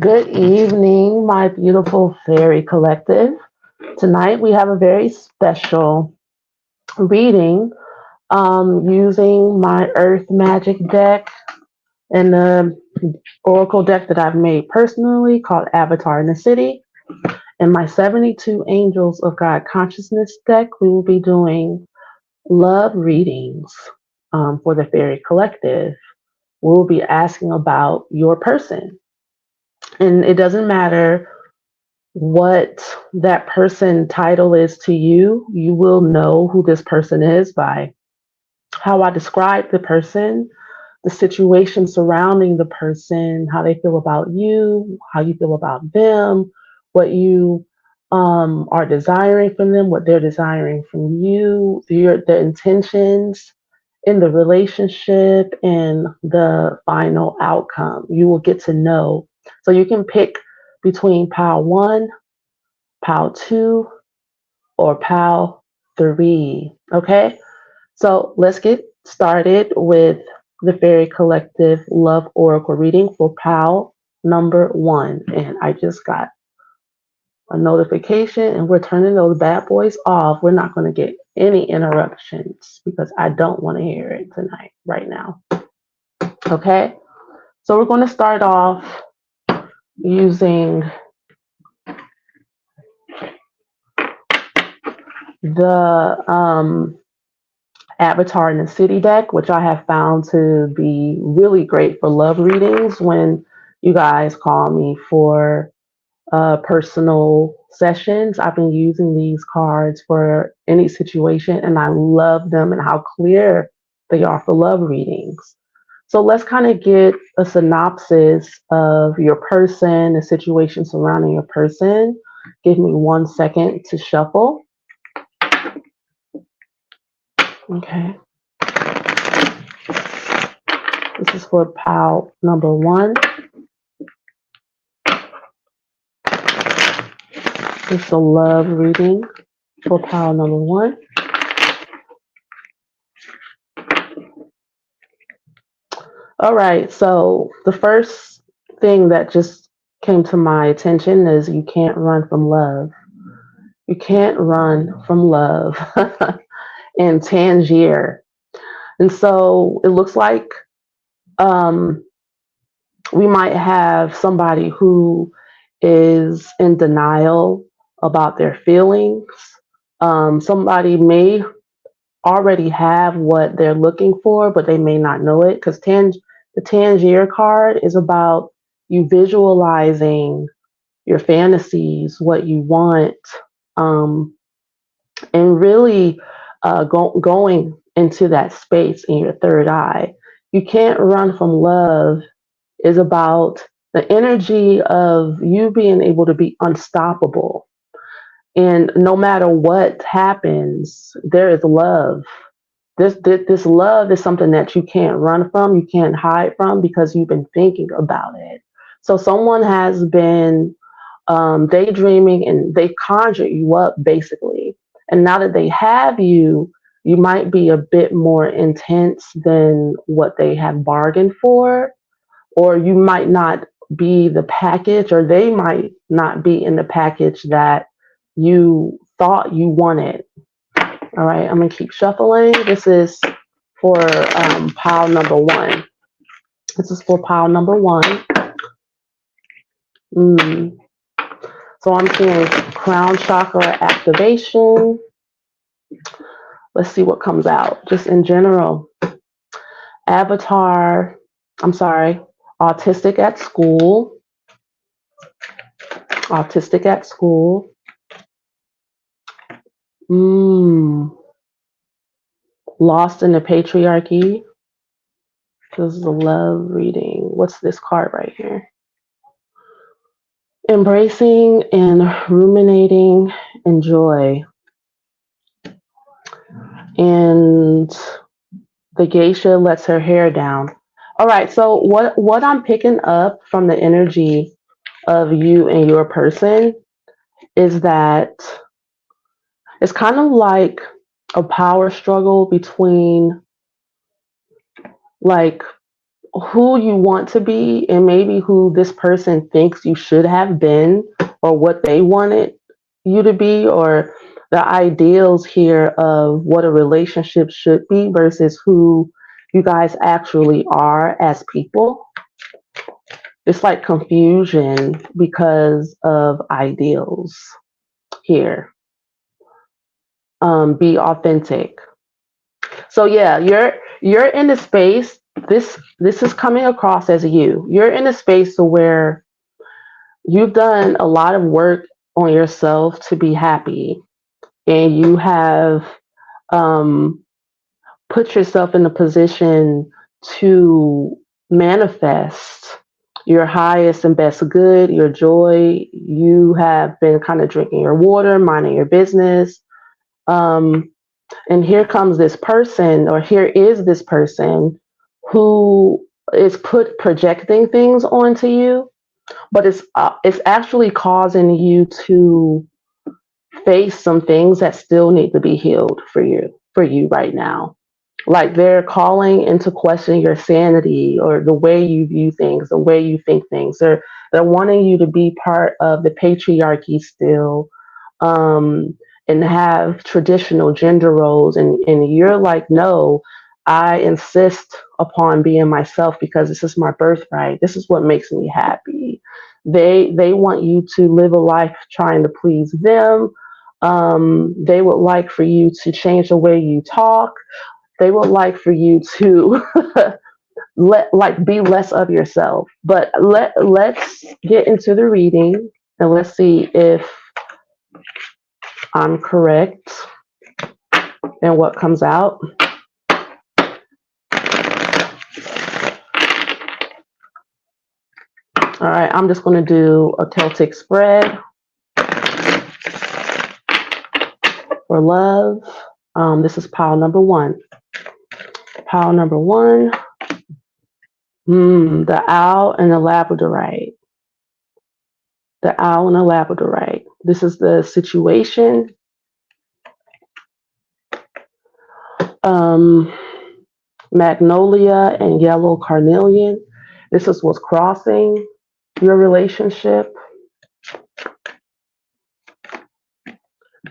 Good evening, my beautiful fairy collective. Tonight we have a very special reading using my Earth Magic deck and the Oracle deck that I've made personally called Avatar in the City. And my 72 Angels of God Consciousness deck, we will be doing love readings for the fairy collective. We'll be asking about your person. And it doesn't matter what that person title is to you, you will know who this person is by how I describe the person, the situation surrounding the person, how they feel about you, how you feel about them, what you are desiring from them, what they're desiring from you, the intentions in the relationship, and the final outcome. You will get to know. So you can pick between pile one, pile two, or pile three. Okay, so let's get started with the Fairy Collective Love Oracle reading for pile number one. And I just got a notification and we're turning those bad boys off. We're not going to get any interruptions because I don't want to hear it tonight, right now. Okay, so we're going to start off using the Avatar in the City deck, which I have found to be really great for love readings when you guys call me for personal sessions. I've been using these cards for any situation and I love them and how clear they are for love readings. So let's kind of get a synopsis of your person, the situation surrounding your person. Give me 1 second to shuffle. Okay. This is for pile number one. It's a love reading for pile number one. All right, so the first thing that just came to my attention is you can't run from love. You can't run from love in Tangier. And so it looks like we might have somebody who is in denial about their feelings. Somebody may already have what they're looking for, but they may not know it because the Tangier card is about you visualizing your fantasies, what you want, and really going into that space in your third eye. You can't run from love is about the energy of you being able to be unstoppable. And no matter what happens, there is love. This love is something that you can't run from, you can't hide from because you've been thinking about it. So someone has been daydreaming and they conjured you up basically. And now that they have you, you might be a bit more intense than what they have bargained for, or you might not be the package, or they might not be in the package that you thought you wanted. All right, I'm gonna keep shuffling. This is for pile number one. This is for pile number one. So I'm seeing crown chakra activation. Let's see what comes out. Just in general, autistic at school. Autistic at school. Lost in the patriarchy. This is a love reading. What's this card right here? Embracing and ruminating in joy. And the geisha lets her hair down. All right, so what I'm picking up from the energy of you and your person is that it's kind of like a power struggle between like who you want to be and maybe who this person thinks you should have been or what they wanted you to be, or the ideals here of what a relationship should be versus who you guys actually are as people. It's like confusion because of ideals here. Be authentic. So yeah, you're in a space. This is coming across as you. You're in a space to where you've done a lot of work on yourself to be happy, and you have um, put yourself in a position to manifest your highest and best good, your joy. You have been kind of drinking your water, minding your business. Um, and here comes this person, or here is this person who is projecting things onto you, but it's actually causing you to face some things that still need to be healed for you right now. Like they're calling into question your sanity or the way you view things, the way you think things. They're wanting you to be part of the patriarchy still, um, and have traditional gender roles, and you're like, no, I insist upon being myself because this is my birthright. This is what makes me happy. They want you to live a life trying to please them. They would like for you to change the way you talk. They would like for you to be less of yourself. But let's get into the reading and let's see if I'm correct and what comes out. All right, I'm just going to do a Celtic spread for love. This is pile number one. Pile number one. The owl and the labradorite. The owl and the labradorite. This is the situation. Magnolia and yellow carnelian. This is what's crossing your relationship.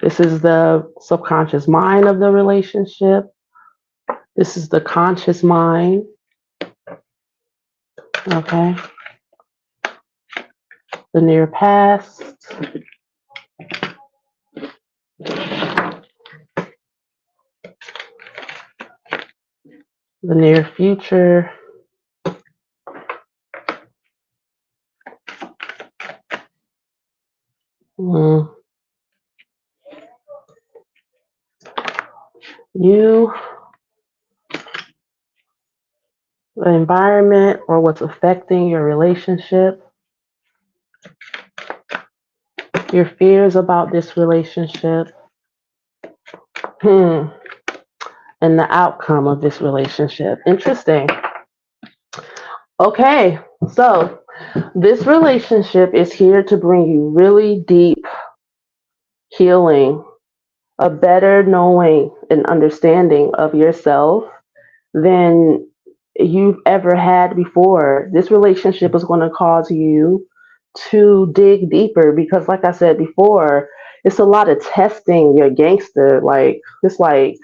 This is the subconscious mind of the relationship. This is the conscious mind. Okay. The near past. The near future. You, the environment, or what's affecting your relationship, your fears about this relationship, and the outcome of this relationship. Interesting. Okay, so this relationship is here to bring you really deep healing, a better knowing and understanding of yourself than you've ever had before. This relationship is going to cause you to dig deeper because, like I said before, it's a lot of testing your gangster. Like it's like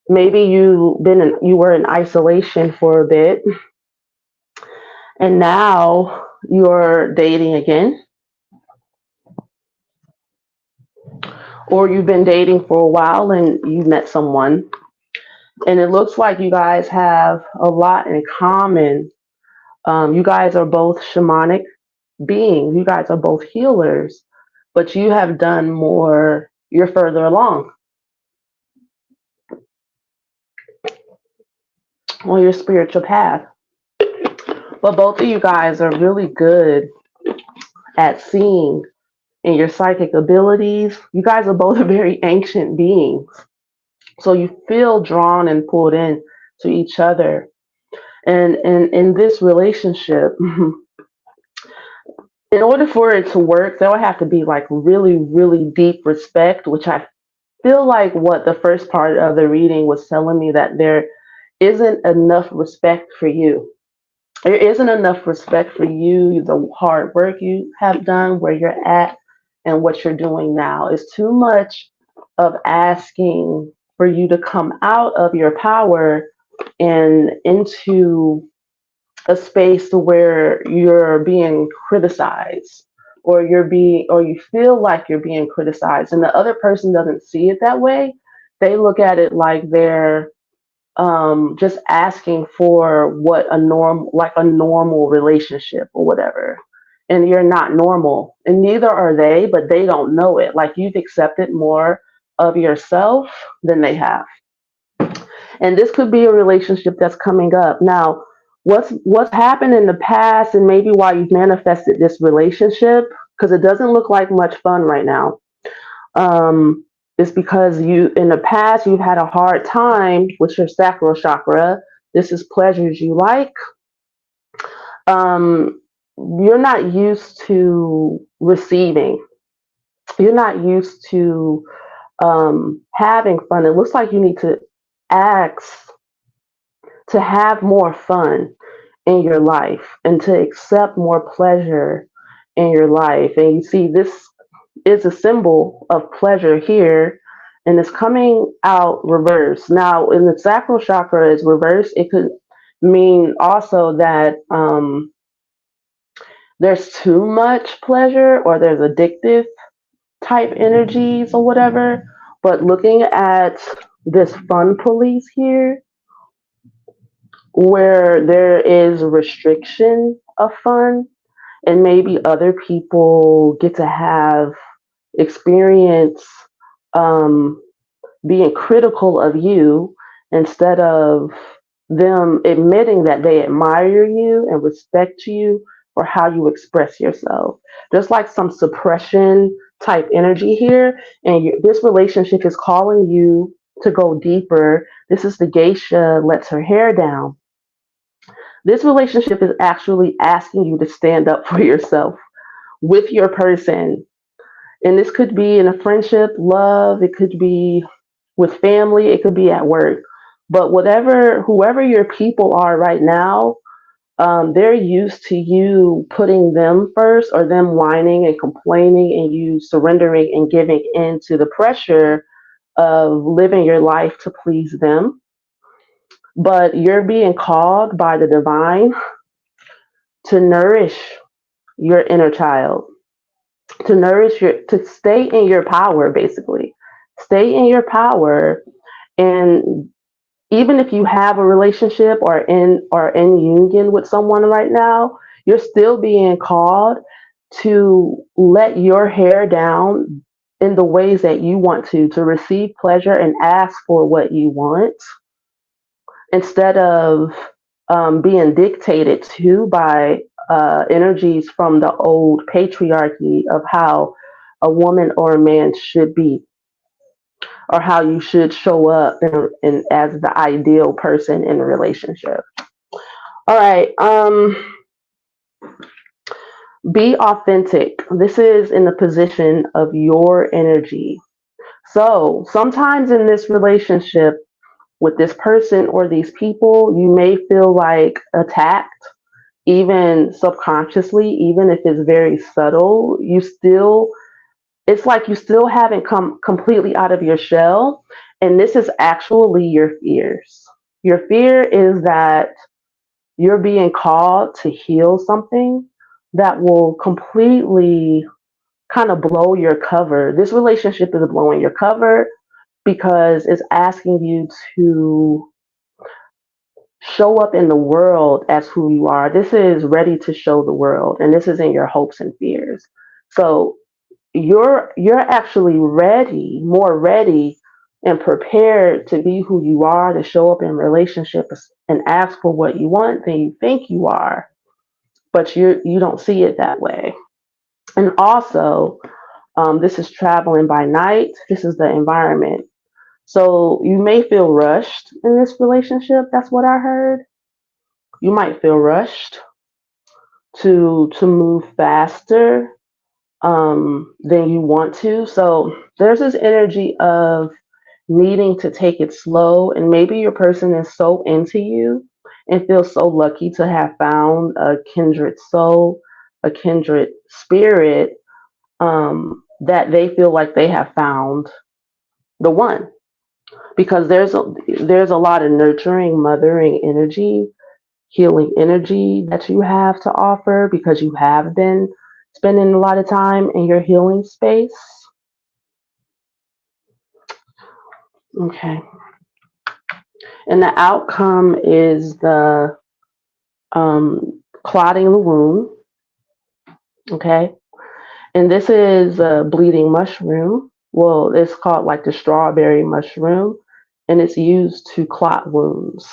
maybe you were in isolation for a bit, and now you're dating again, or you've been dating for a while and you met someone, and it looks like you guys have a lot in common. You guys are both shamanic beings. You guys are both healers, but you have done more. You're further along on your spiritual path. But both of you guys are really good at seeing in your psychic abilities. You guys are both very ancient beings. So you feel drawn and pulled in to each other. And in this relationship, in order for it to work, there would have to be like really, really deep respect, which I feel like what the first part of the reading was telling me, that there isn't enough respect for you. There isn't enough respect for you, the hard work you have done, where you're at, and what you're doing now. It's too much of asking for you to come out of your power and into a space where you're being criticized, or you feel like you're being criticized, and the other person doesn't see it that way. They look at it like they're just asking for what a normal relationship or whatever. And you're not normal, and neither are they, but they don't know it. Like, you've accepted more of yourself than they have. And this could be a relationship that's coming up. Now, what's happened in the past, and maybe why you've manifested this relationship, because it doesn't look like much fun right now. Um, is because you in the past you've had a hard time with your sacral chakra. This is pleasures you like. You're not used to receiving. You're not used to having fun. It looks like you need to ask to have more fun in your life and to accept more pleasure in your life. And you see, this is a symbol of pleasure here, and it's coming out reverse. Now, in the sacral chakra is reverse, it could mean also that there's too much pleasure, or there's addictive type energies or whatever. But looking at this fun police here, where there is restriction of fun, and maybe other people get to have experience um, being critical of you, instead of them admitting that they admire you and respect you for how you express yourself. There's like some suppression type energy here, and this relationship is calling you to go deeper. This is the geisha lets her hair down. This relationship is actually asking you to stand up for yourself with your person. And this could be in a friendship, love, it could be with family, it could be at work. But whoever your people are right now, they're used to you putting them first, or them whining and complaining, and you surrendering and giving in to the pressure of living your life to please them. But you're being called by the divine to nourish your inner child, to stay in your power, basically. Stay in your power. And even if you have a relationship, or in union with someone right now, you're still being called to let your hair down in the ways that you want to receive pleasure and ask for what you want, instead of being dictated to by energies from the old patriarchy of how a woman or a man should be, or how you should show up as the ideal person in a relationship. All right. Be authentic. This is in the position of your energy. So sometimes in this relationship with this person or these people, you may feel like attacked, even subconsciously, even if it's very subtle. It's like you still haven't come completely out of your shell. And this is actually your fears. Your fear is that you're being called to heal something that will completely kind of blow your cover. This relationship is blowing your cover because it's asking you to show up in the world as who you are. This is ready to show the world, and this is in your hopes and fears. So you're actually ready, more ready and prepared to be who you are, to show up in relationships and ask for what you want than you think you are, but you don't see it that way. And also, this is traveling by night. This is the environment. So you may feel rushed in this relationship. That's what I heard. You might feel rushed to move faster than you want to. So there's this energy of needing to take it slow. And maybe your person is so into you and feels so lucky to have found a kindred soul, a kindred spirit, that they feel like they have found the one. Because there's a lot of nurturing, mothering energy, healing energy that you have to offer because you have been spending a lot of time in your healing space. Okay. And the outcome is the clotting the wound. Okay. And this is a bleeding mushroom. Well, it's called like the strawberry mushroom, and it's used to clot wounds.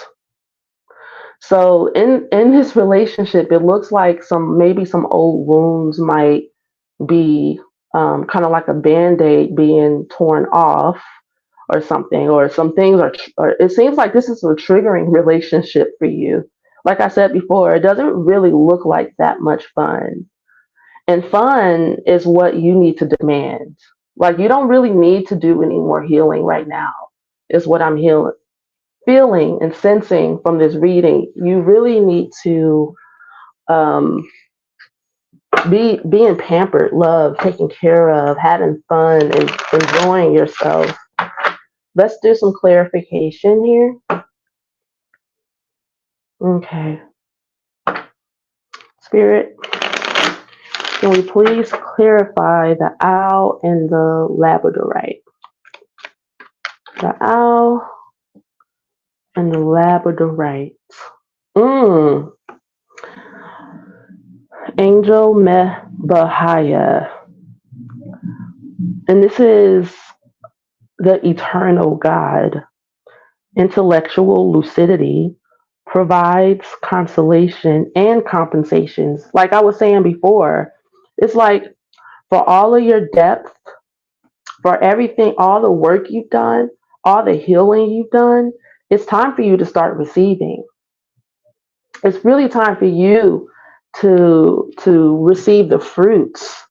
So in this relationship, it looks like maybe some old wounds might be kind of like a band-aid being torn off or something, or some things or it seems like this is a triggering relationship for you. Like I said before, it doesn't really look like that much fun. And fun is what you need to demand. Like you don't really need to do any more healing right now, is what I'm feeling and sensing from this reading. You really need to um, being pampered, loved, taken care of, having fun, and enjoying yourself. Let's do some clarification here. Okay. Spirit, can we please clarify the owl and the labradorite? The owl and the labradorite. Angel Mehbahaya. And this is the eternal God. Intellectual lucidity provides consolation and compensations. Like I was saying before, it's like for all of your depth, for everything, all the work you've done, all the healing you've done, it's time for you to start receiving. It's really time for you to receive the fruits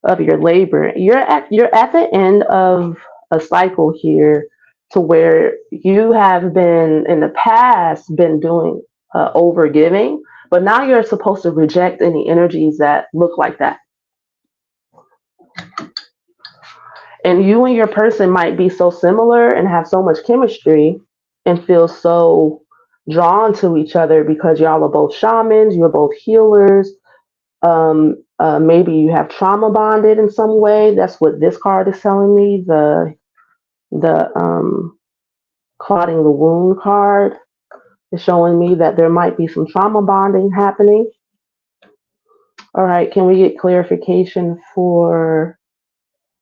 of your labor. You're at the end of a cycle here to where you have been in the past been doing over giving, but now you're supposed to reject any energies that look like that. And you and your person might be so similar and have so much chemistry and feel so drawn to each other because y'all are both shamans, you're both healers. Maybe you have trauma bonded in some way. That's what this card is telling me. The clotting the wound card is showing me that there might be some trauma bonding happening. All right, can we get clarification for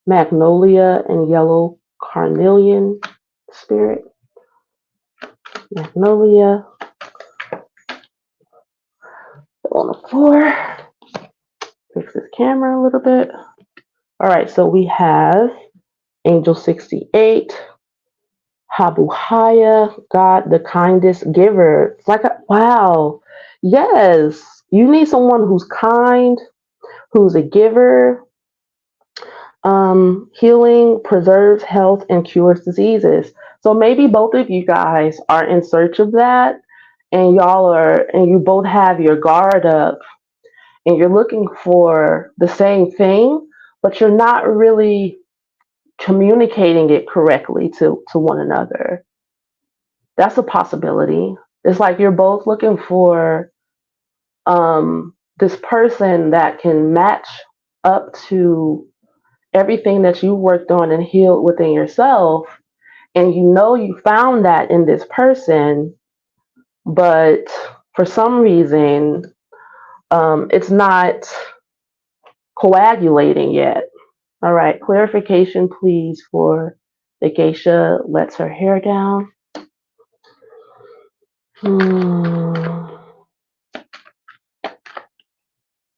magnolia and yellow carnelian spirit? Magnolia on the floor. Fix this camera a little bit. All right, so we have Angel 68, Habuhaya, God, the kindest giver. It's like, wow, yes, you need someone who's kind, who's a giver. Healing preserves health and cures diseases. So maybe both of you guys are in search of that, and you both have your guard up, and you're looking for the same thing, but you're not really communicating it correctly to one another. That's a possibility. It's like you're both looking for this person that can match up to everything that you worked on and healed within yourself. And you know you found that in this person, but for some reason, it's not coagulating yet. All right, clarification, please, for the geisha lets her hair down.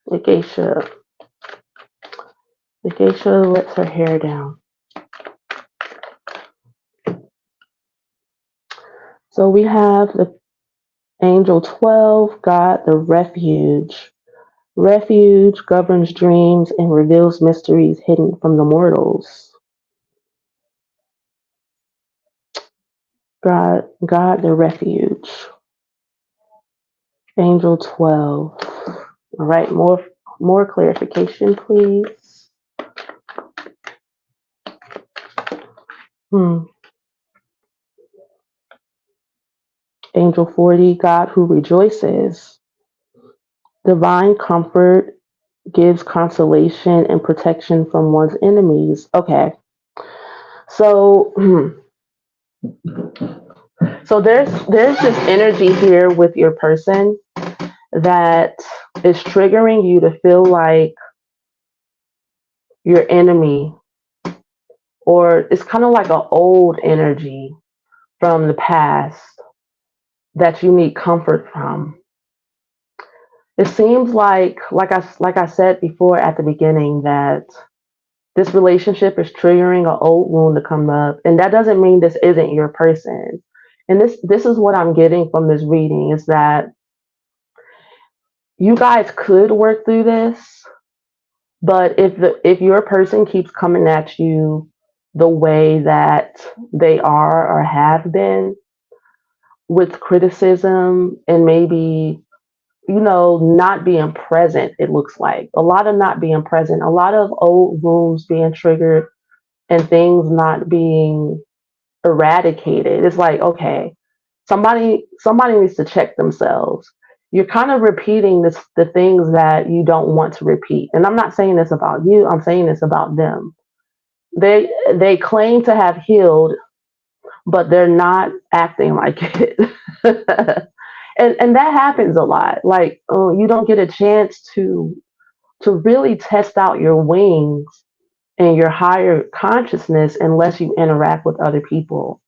The geisha lets her hair down. So we have the angel 12, God, the refuge. Refuge governs dreams and reveals mysteries hidden from the mortals. God the refuge. Angel 12. All right, more clarification, please. Angel 40, God who rejoices. Divine comfort gives consolation and protection from one's enemies. Okay. So so there's this energy here with your person that is triggering you to feel like your enemy, or it's kind of like an old energy from the past that you need comfort from. It seems like I said before at the beginning, that this relationship is triggering an old wound to come up, and that doesn't mean this isn't your person. And this is what I'm getting from this reading, is that you guys could work through this, but if your person keeps coming at you the way that they are or have been, with criticism and maybe, not being present, it looks like a lot of not being present, a lot of old wounds being triggered and things not being eradicated. It's like, okay, somebody needs to check themselves. You're kind of repeating the things that you don't want to repeat. And I'm not saying this about you, I'm saying this about them. They claim to have healed, but they're not acting like it. And that happens a lot. Like, you don't get a chance to really test out your wings and your higher consciousness unless you interact with other people.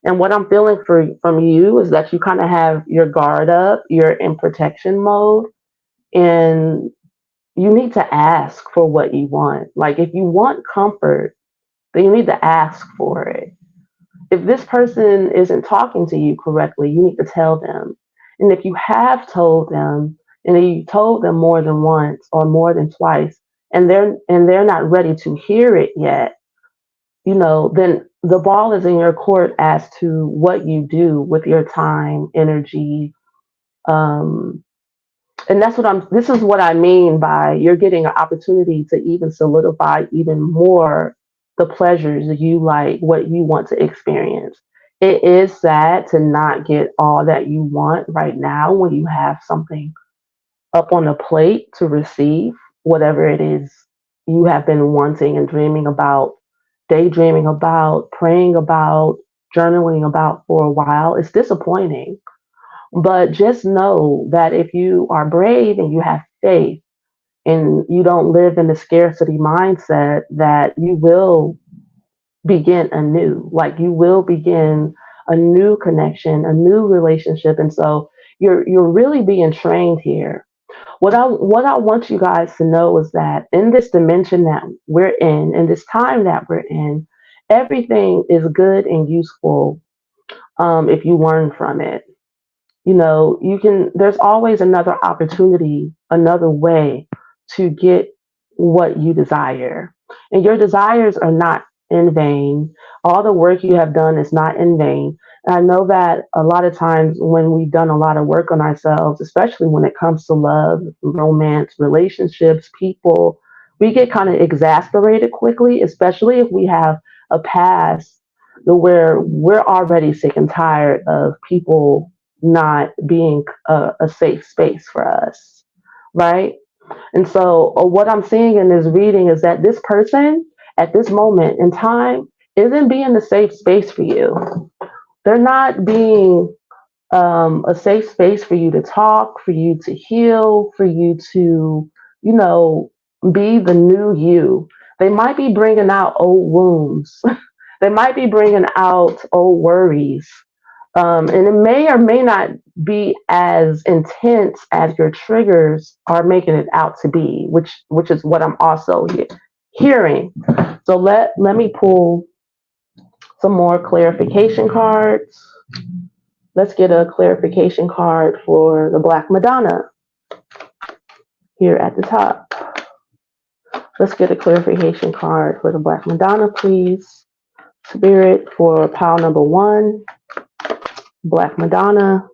And what I'm feeling from you is that you kind of have your guard up, you're in protection mode, and you need to ask for what you want. Like, if you want comfort, then you need to ask for it. If this person isn't talking to you correctly, you need to tell them. And if you have told them, and you told them more than once or more than twice, and they're not ready to hear it yet, then the ball is in your court as to what you do with your time, energy, um, and this is what I mean by you're getting an opportunity to even solidify even more the pleasures that you like, what you want to experience. It is sad to not get all that you want right now when you have something up on a plate to receive, whatever it is you have been wanting and dreaming about, daydreaming about, praying about, journaling about for a while. It's disappointing. But just know that if you are brave and you have faith and you don't live in the scarcity mindset, that you will begin anew. Like, you will begin a new connection, a new relationship. And so you're really being trained here. What I want you guys to know is that in this dimension that we're in this time that we're in, everything is good and useful, if you learn from it. There's always another opportunity, another way to get what you desire. And your desires are not in vain. All the work you have done is not in vain. And I know that a lot of times when we've done a lot of work on ourselves, especially when it comes to love, romance, relationships, people, we get kind of exasperated quickly, especially if we have a past where we're already sick and tired of people not being a safe space for us, right? And so, what I'm seeing in this reading is that this person at this moment in time isn't being a safe space for you. They're not being a safe space for you to talk, for you to heal, for you to, be the new you. They might be bringing out old wounds. They might be bringing out old worries. And it may or may not be as intense as your triggers are making it out to be, which is what I'm also hearing. So let me pull some more clarification cards. Let's get a clarification card for the Black Madonna here at the top. Let's get a clarification card for the Black Madonna, please. Spirit, for pile number 1. Black Madonna,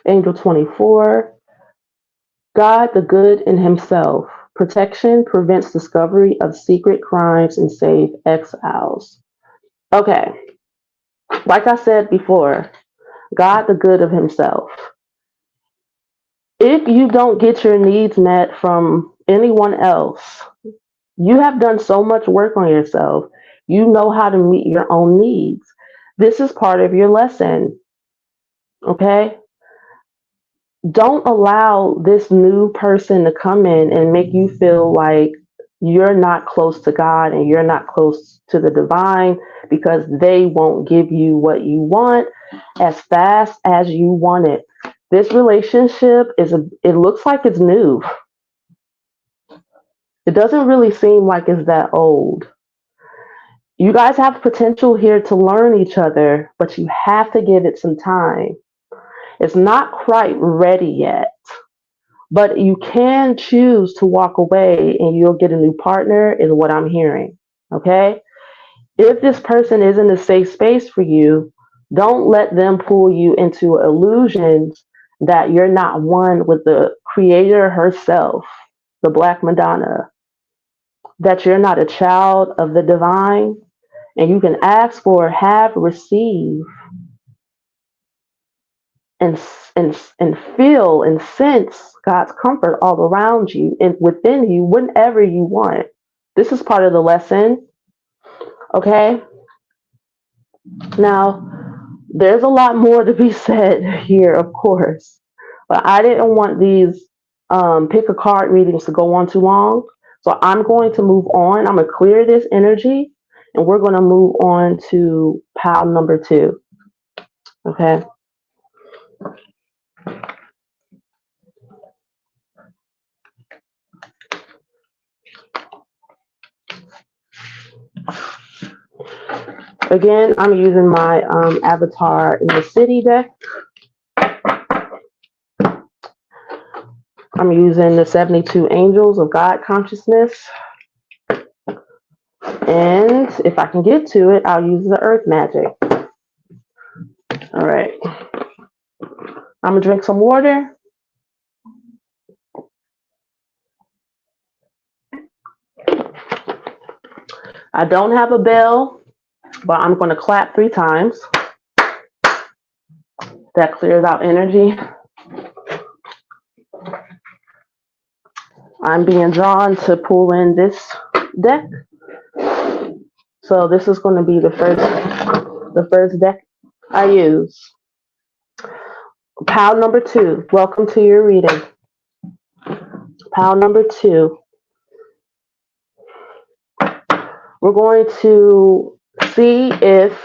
Angel 24, God the good in himself. Protection prevents discovery of secret crimes and save exiles. Okay, like I said before, God the good of himself. If you don't get your needs met from anyone else, you have done so much work on yourself. You know how to meet your own needs. This is part of your lesson, okay? Don't allow this new person to come in and make you feel like you're not close to God and you're not close to the divine because they won't give you what you want as fast as you want it. This relationship it looks like it's new. It doesn't really seem like it's that old. You guys have potential here to learn each other, but you have to give it some time. It's not quite ready yet. But you can choose to walk away and you'll get a new partner, is what I'm hearing. Okay? If this person isn't a safe space for you, don't let them pull you into illusions that you're not one with the creator herself, the Black Madonna, that you're not a child of the divine, and you can ask for, have, receive, and and feel and sense God's comfort all around you and within you whenever you want. This is part of the lesson. Okay. Now, there's a lot more to be said here, of course, but I didn't want these pick a card readings to go on too long. So I'm going to move on. I'm going to clear this energy and we're going to move on to pile number 2. Okay. Again, I'm using my avatar in the city deck. I'm using the 72 angels of God consciousness. And if I can get to it, I'll use the earth magic. All right. I'm going to drink some water. I don't have a bell, but I'm going to clap 3 times. That clears out energy. I'm being drawn to pull in this deck. So this is going to be the first deck I use. Pile number 2. Welcome to your reading. Pile number 2. We're going to see if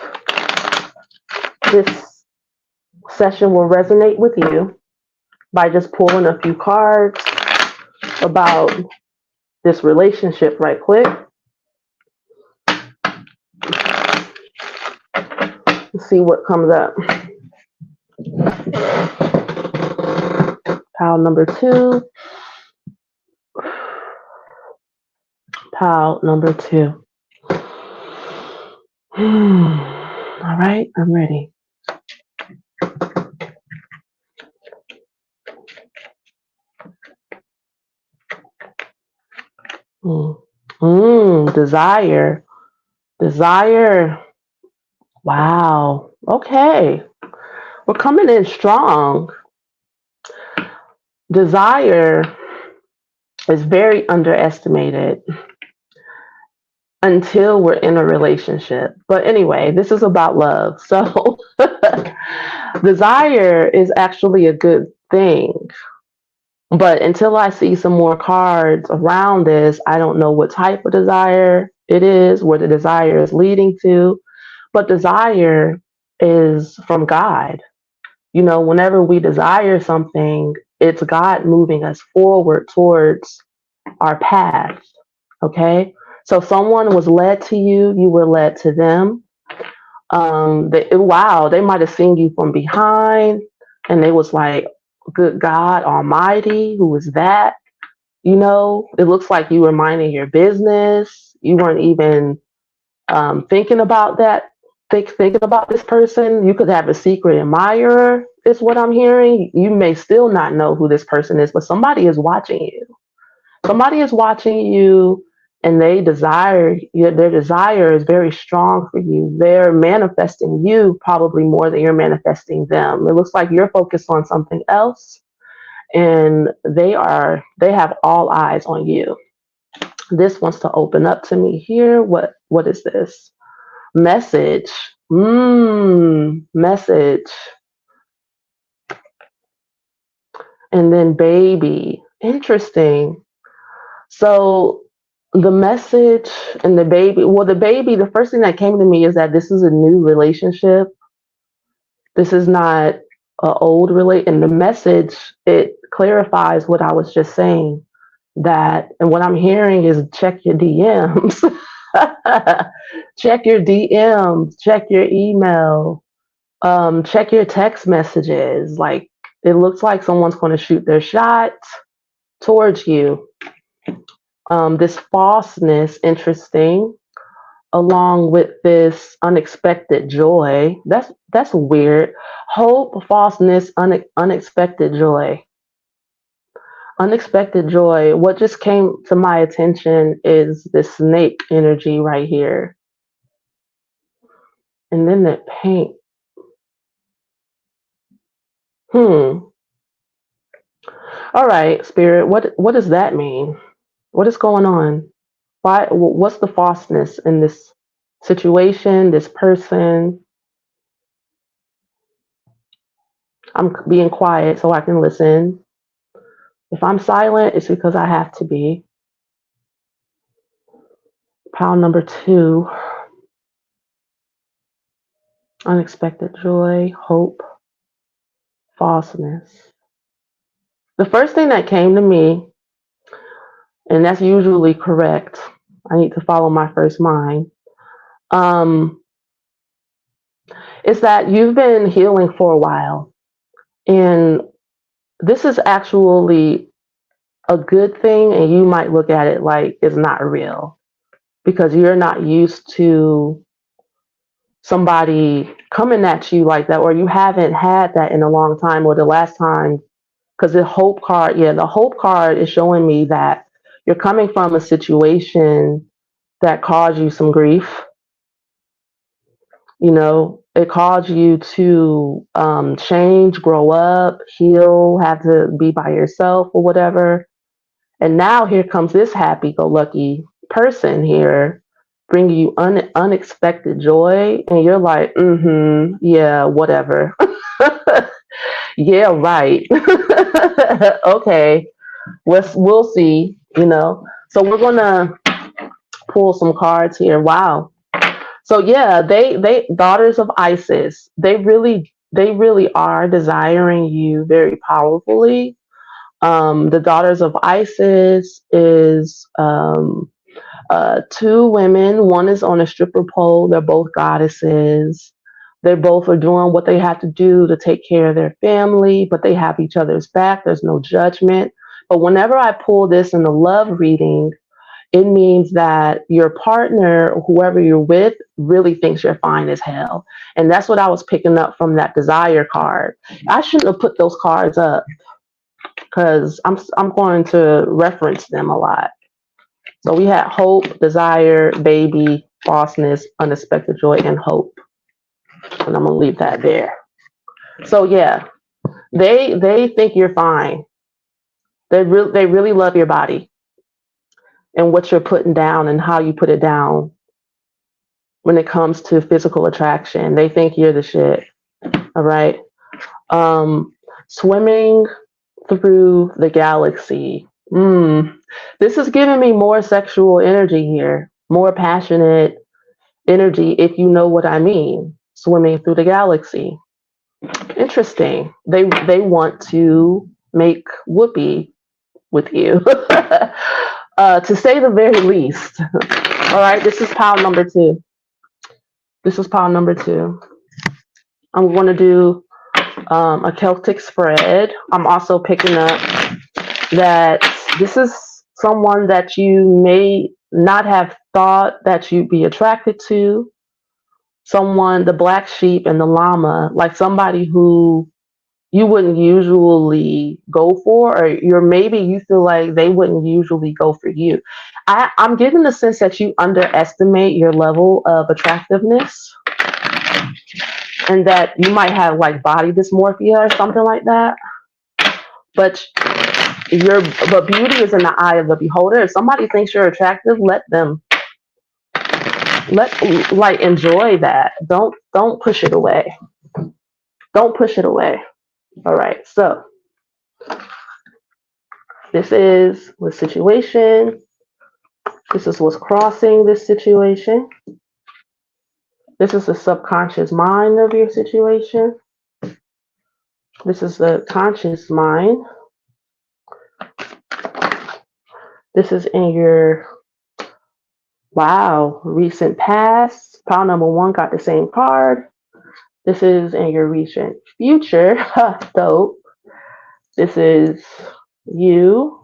this session will resonate with you by just pulling a few cards about this relationship right quick. Let's see what comes up. Pile number 2. Pile number 2. All right, I'm ready. Desire. Desire. Wow. Okay. We're coming in strong. Desire is very underestimated until we're in a relationship. But anyway, this is about love. So desire is actually a good thing. But until I see some more cards around this, I don't know what type of desire it is, where the desire is leading to. But desire is from God. You know, whenever we desire something, it's God moving us forward towards our path. Okay? So someone was led to you, you were led to them. They might have seen you from behind and they was like, good God Almighty, who is that? You know, it looks like you were minding your business. You weren't even thinking about that thinking about this person. You could have a secret admirer, is what I'm hearing. You may still not know who this person is, but somebody is watching you. Somebody is watching you, and they desire you. Their desire is very strong for you. They're manifesting you probably more than you're manifesting them. It looks like you're focused on something else, and they have all eyes on you. This wants to open up to me here. What is this? Message. Message. And then baby. Interesting. So the message and the baby, well, the baby, the first thing that came to me is that this is a new relationship. This is not an old relate. And the message, it clarifies what I was just saying. That, and what I'm hearing is check your DMs. Check your DMs, check your email, check your text messages. Like, it looks like someone's going to shoot their shot towards you. This falseness, interesting, along with this unexpected joy. That's weird. Hope, falseness, unexpected joy. Unexpected joy. What just came to my attention is this snake energy right here. And then that paint. All right, Spirit, what does that mean? What is going on? Why? What's the falseness in this situation, this person? I'm being quiet so I can listen. If I'm silent, it's because I have to be. Pile number 2. Unexpected joy, hope, falseness. The first thing that came to me, and that's usually correct, I need to follow my first mind, is that you've been healing for a while. And this is actually a good thing, and you might look at it like it's not real because you're not used to somebody coming at you like that, or you haven't had that in a long time, or the last time, because the hope card, the hope card is showing me that you're coming from a situation that caused you some grief. You know, it caused you to change, grow up, heal, have to be by yourself or whatever. And now here comes this happy-go-lucky person here, bringing you unexpected joy, and you're like, yeah, whatever. Yeah, right. Okay, we'll see. You know, so we're gonna pull some cards here. Wow. So yeah, they daughters of Isis. They really are desiring you very powerfully. The daughters of Isis is 2 women. One is on a stripper pole. They're both goddesses. They both are doing what they have to do to take care of their family, but they have each other's back. There's no judgment. But whenever I pull this in the love reading, it means that your partner, whoever you're with, really thinks you're fine as hell. And that's what I was picking up from that desire card. I shouldn't have put those cards up because I'm going to reference them a lot. So we had hope, desire, baby, falseness, unexpected joy, and hope. And I'm gonna leave that there. So yeah, they think you're fine. They really love your body and what you're putting down and how you put it down. When it comes to physical attraction, they think you're the shit. All right. Swimming through the galaxy. This is giving me more sexual energy here, more passionate energy, if you know what I mean. Swimming through the galaxy. Interesting. They want to make whoopee with you, to say the very least. All right, this is pile number 2. This is pile number 2. I'm going to do a Celtic spread. I'm also picking up that this is someone that you may not have thought that you'd be attracted to, someone, the black sheep and the llama, like somebody who you wouldn't usually go for, or maybe you feel like they wouldn't usually go for you. I'm getting the sense that you underestimate your level of attractiveness, and that you might have like body dysmorphia or something like that. But but beauty is in the eye of the beholder. If somebody thinks you're attractive, let like enjoy that. Don't push it away. Don't push it away. All right. So this is the situation. This is what's crossing this situation. This is the subconscious mind of your situation. This is the conscious mind. This is in your, wow, recent past. Pile number 1 got the same card. This is in your recent future. Dope. This is you.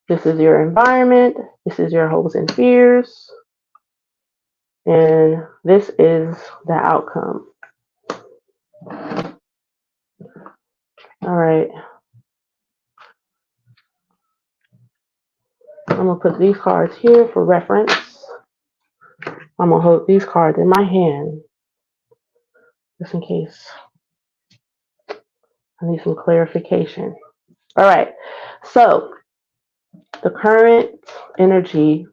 This is your environment. This is your hopes and fears. And this is the outcome. All right. I'm going to put these cards here for reference. I'm going to hold these cards in my hand just in case I need some clarification. All right. So the current energy,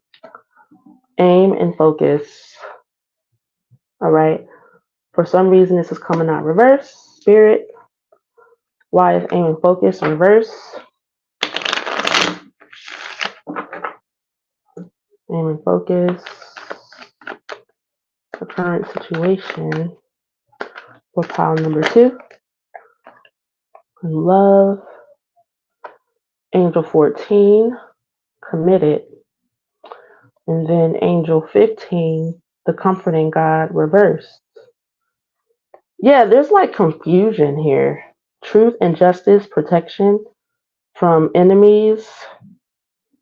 aim and focus. All right. For some reason, this is coming out reverse. Spirit, why is aim and focus reverse? Aim and focus. The current situation for pile number 2. And love. Angel 14, committed. And then angel 15, the comforting God, reversed. Yeah, there's like confusion here. Truth and justice, protection from enemies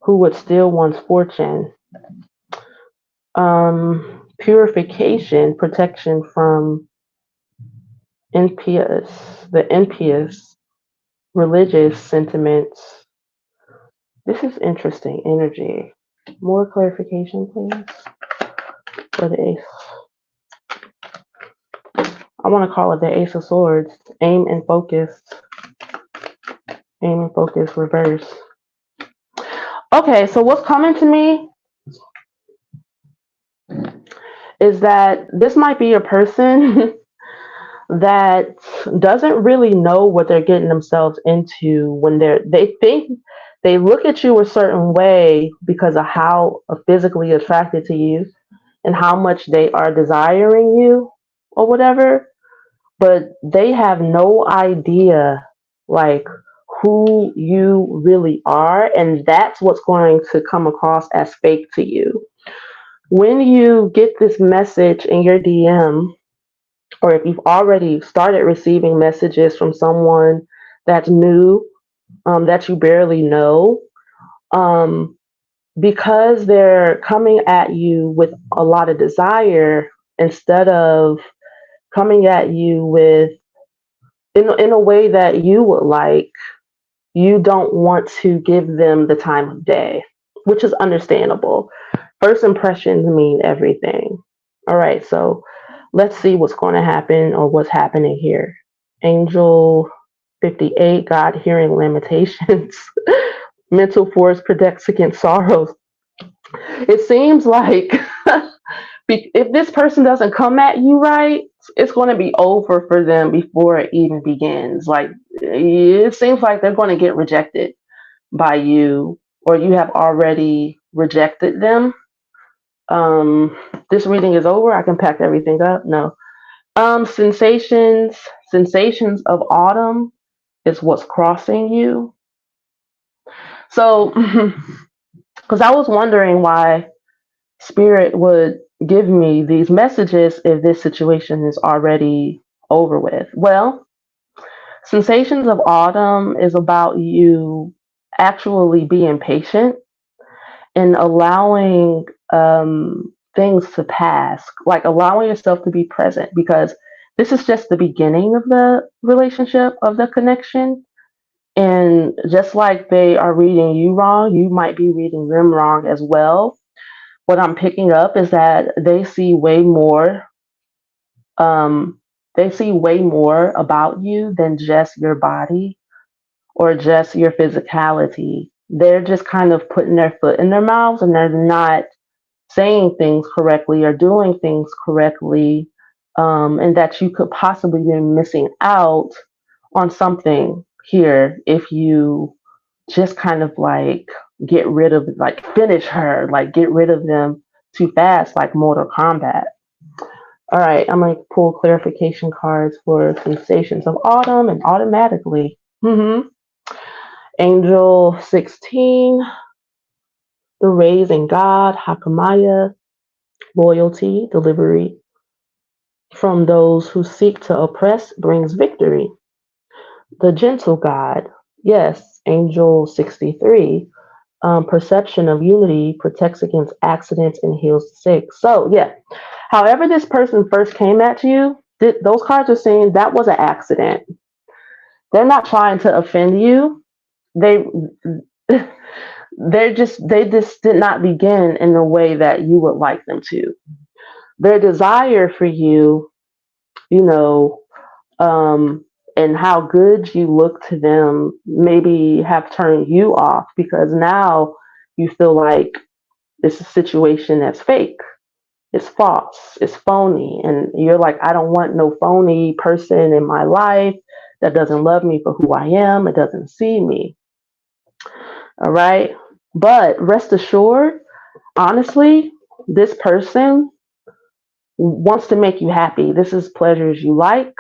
who would steal one's fortune. Purification, protection from the impious religious sentiments. This is interesting energy. More clarification, please, for the ace. I want to call it the Ace of Swords. Aim and focus. Aim and focus, reverse. Okay, so what's coming to me is that this might be a person that doesn't really know what they're getting themselves into when they think they look at you a certain way because of how physically attracted to you and how much they are desiring you or whatever, but they have no idea like who you really are, and that's what's going to come across as fake to you. When you get this message in your DM, or if you've already started receiving messages from someone that's new, that you barely know, because they're coming at you with a lot of desire instead of coming at you with in a way that you would like, you don't want to give them the time of day, which is understandable. First impressions mean everything. All right, so let's see what's going to happen or what's happening here. Angel 58, God hearing lamentations. Mental force protects against sorrows. It seems like if this person doesn't come at you right, it's going to be over for them before it even begins. Like, it seems like they're going to get rejected by you, or you have already rejected them. This reading is over. I can pack everything up. No. Sensations of autumn is what's crossing you. So, because I was wondering why Spirit would give me these messages if this situation is already over with. Well, sensations of autumn is about you actually being patient and allowing things to pass, like allowing yourself to be present, because this is just the beginning of the relationship, of the connection. And just like they are reading you wrong, you might be reading them wrong as well. What I'm picking up is that they see way more. They see way more about you than just your body or just your physicality. They're just kind of putting their foot in their mouths, and they're not saying things correctly or doing things correctly, and that you could possibly be missing out on something here if you just kind of like get rid of, like finish her, like get rid of them too fast, like Mortal Kombat. All right, I'm going to pull clarification cards for sensations of autumn, and automatically, Angel 16, the raising God, Hakamaya, loyalty, delivery from those who seek to oppress brings victory. The gentle God, yes, Angel 63, perception of unity protects against accidents and heals the sick. So, yeah, however this person first came at you, those cards are saying that was an accident. They're not trying to offend you. They they just did not begin in the way that you would like them to. Their desire for you, you know, and how good you look to them maybe have turned you off, because now you feel like this is a situation that's fake, it's false, it's phony, and you're like, I don't want no phony person in my life that doesn't love me for who I am, it doesn't see me. All right, but rest assured, honestly, this person wants to make you happy. This is pleasures you like.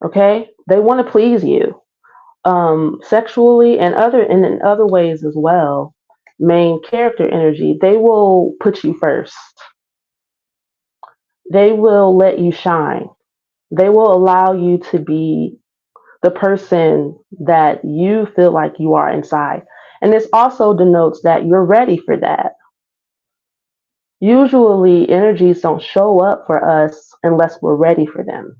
Okay, they want to please you, sexually and in other ways as well. Main character energy, they will put you first. They will let you shine. They will allow you to be the person that you feel like you are inside. And this also denotes that you're ready for that. Usually, energies don't show up for us unless we're ready for them.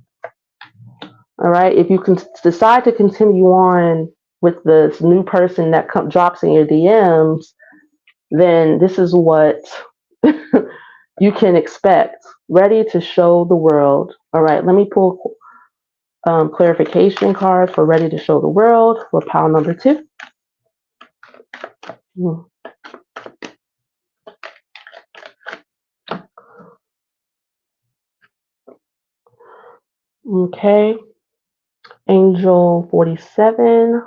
All right. If you can decide to continue on with this new person that drops in your DMs, then this is what you can expect. Ready to show the world. All right. Let me pull clarification card for ready to show the world for pile number 2. Okay. Angel 47.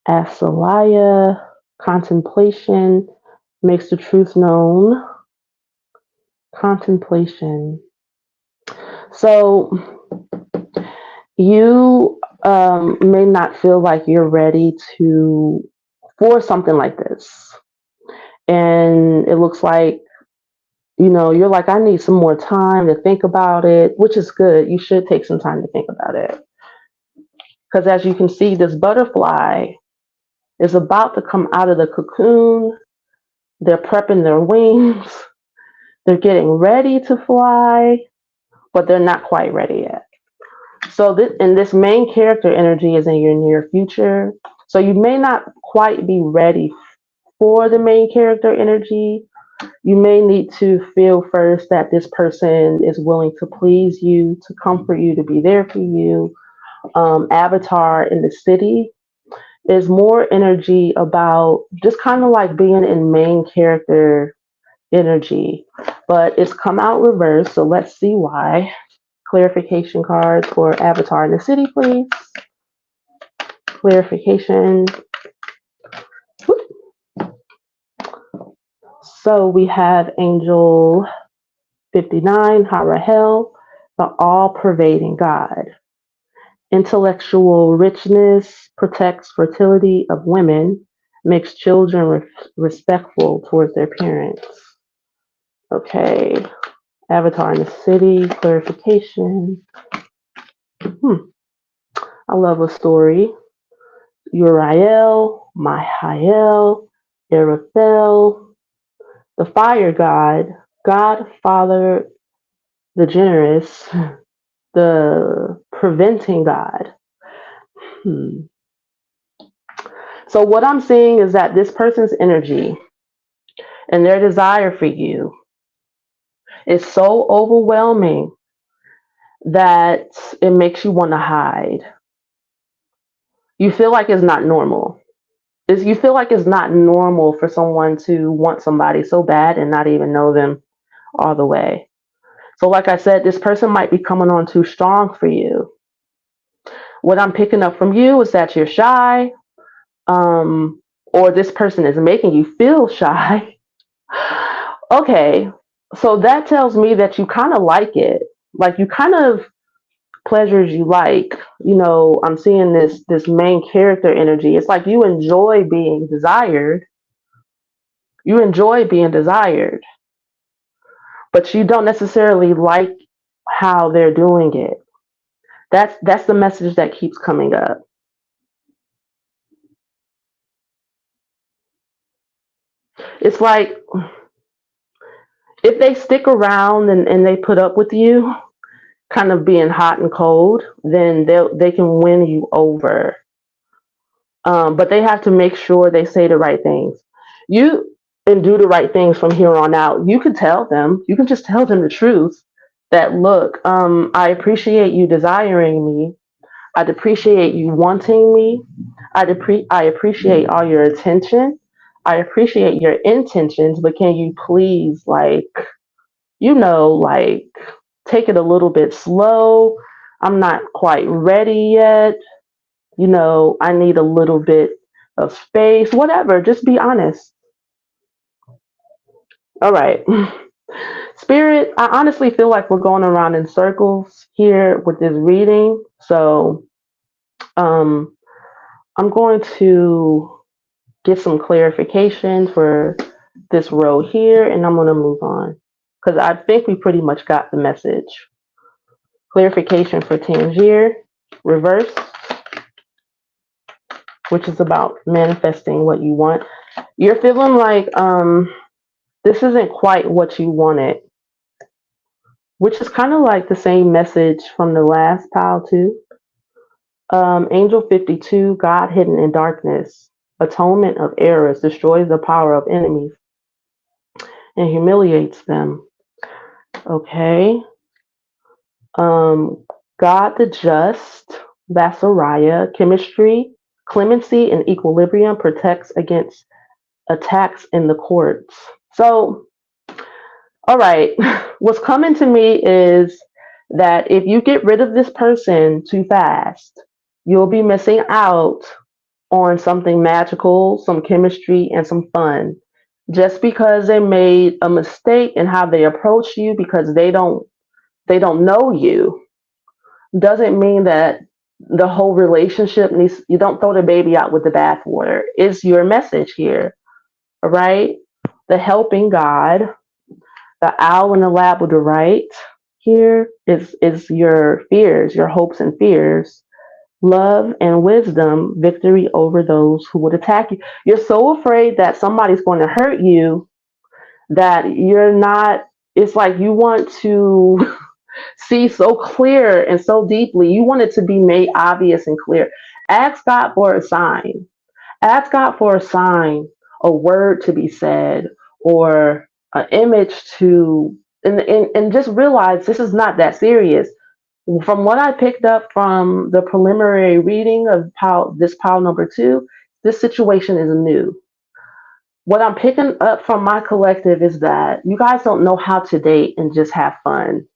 Asalaya. Contemplation makes the truth known. Contemplation. So you may not feel like you're ready for something like this. And it looks like, you're like, I need some more time to think about it, which is good. You should take some time to think about it. Because as you can see, this butterfly is about to come out of the cocoon. They're prepping their wings. They're getting ready to fly, but they're not quite ready yet. So this main character energy is in your near future. So you may not quite be ready for the main character energy. You may need to feel first that this person is willing to please you, to comfort you, to be there for you. Avatar in the city is more energy about just kind of like being in main character energy, but it's come out reversed. So let's see why. Clarification cards for Avatar in the City, please. Clarification. So we have Angel 59, Harahel, the all-pervading God. Intellectual richness protects fertility of women, makes children respectful towards their parents. Okay. Avatar in the City, clarification. I love a story. Uriel, Mihael, Arafel, the fire god, God, Father, the generous, the preventing God. Hmm. So what I'm seeing is that this person's energy and their desire for you is so overwhelming that it makes you want to hide. You feel like it's not normal. You feel like it's not normal for someone to want somebody so bad and not even know them all the way. So like I said, this person might be coming on too strong for you. What I'm picking up from you is that you're shy, or this person is making you feel shy. Okay, so that tells me that you kind of like it. Like you kind of pleasures you like. I'm seeing this main character energy. It's like you enjoy being desired. You enjoy being desired, but you don't necessarily like how they're doing it. That's the message that keeps coming up. It's like if they stick around and they put up with you, kind of being hot and cold, then they can win you over. But they have to make sure they say the right things. You and do the right things from here on out. You can tell them. You can just tell them the truth. That look, I appreciate you desiring me. I'd appreciate you wanting me. I appreciate all your attention. I appreciate your intentions, but can you please, like, take it a little bit slow? I'm not quite ready yet. I need a little bit of space, whatever. Just be honest. All right. Spirit, I honestly feel like we're going around in circles here with this reading. So um, I'm going to get some clarification for this row here, and I'm going to move on because I think we pretty much got the message. Clarification for Tangier, reverse, which is about manifesting what you want. You're feeling like this isn't quite what you wanted, which is kind of like the same message from the last pile too. Angel 52, God hidden in darkness, atonement of errors, destroys the power of enemies and humiliates them. Okay. God the just, that's Araya, chemistry, clemency and equilibrium, protects against attacks in the courts. So, all right, what's coming to me is that if you get rid of this person too fast, you'll be missing out on something magical, some chemistry, and some fun. Just because they made a mistake in how they approach you because they don't know you doesn't mean that the whole relationship needs. You don't throw the baby out with the bathwater. Is your message here, all right? The helping God, the owl in the labradorite here is your fears, your hopes and fears, love and wisdom, victory over those who would attack you. You're so afraid that somebody's going to hurt you that you're not. It's like you want to see so clear and so deeply. You want it to be made obvious and clear. Ask God for a sign. Ask God for a sign, a word to be said, or an image to, and just realize this is not that serious. From what I picked up from the preliminary reading of this pile number 2, this situation is new. What I'm picking up from my collective is that you guys don't know how to date and just have fun.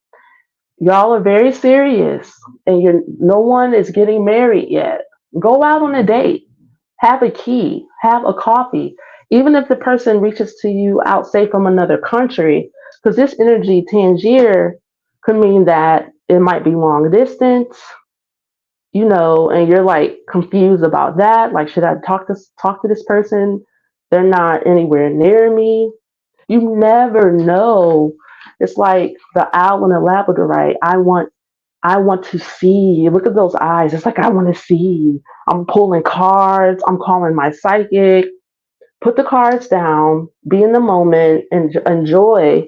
Y'all are very serious, and no one is getting married yet. Go out on a date, have a key, have a coffee, even if the person reaches to you out, say from another country, because this energy Tangier could mean that it might be long distance, and you're like confused about that. Like, should I talk to this person? They're not anywhere near me. You never know. It's like the owl and the labradorite. I want to see. Look at those eyes. It's like I want to see. I'm pulling cards. I'm calling my psychic. put the cards down, be in the moment, and enjoy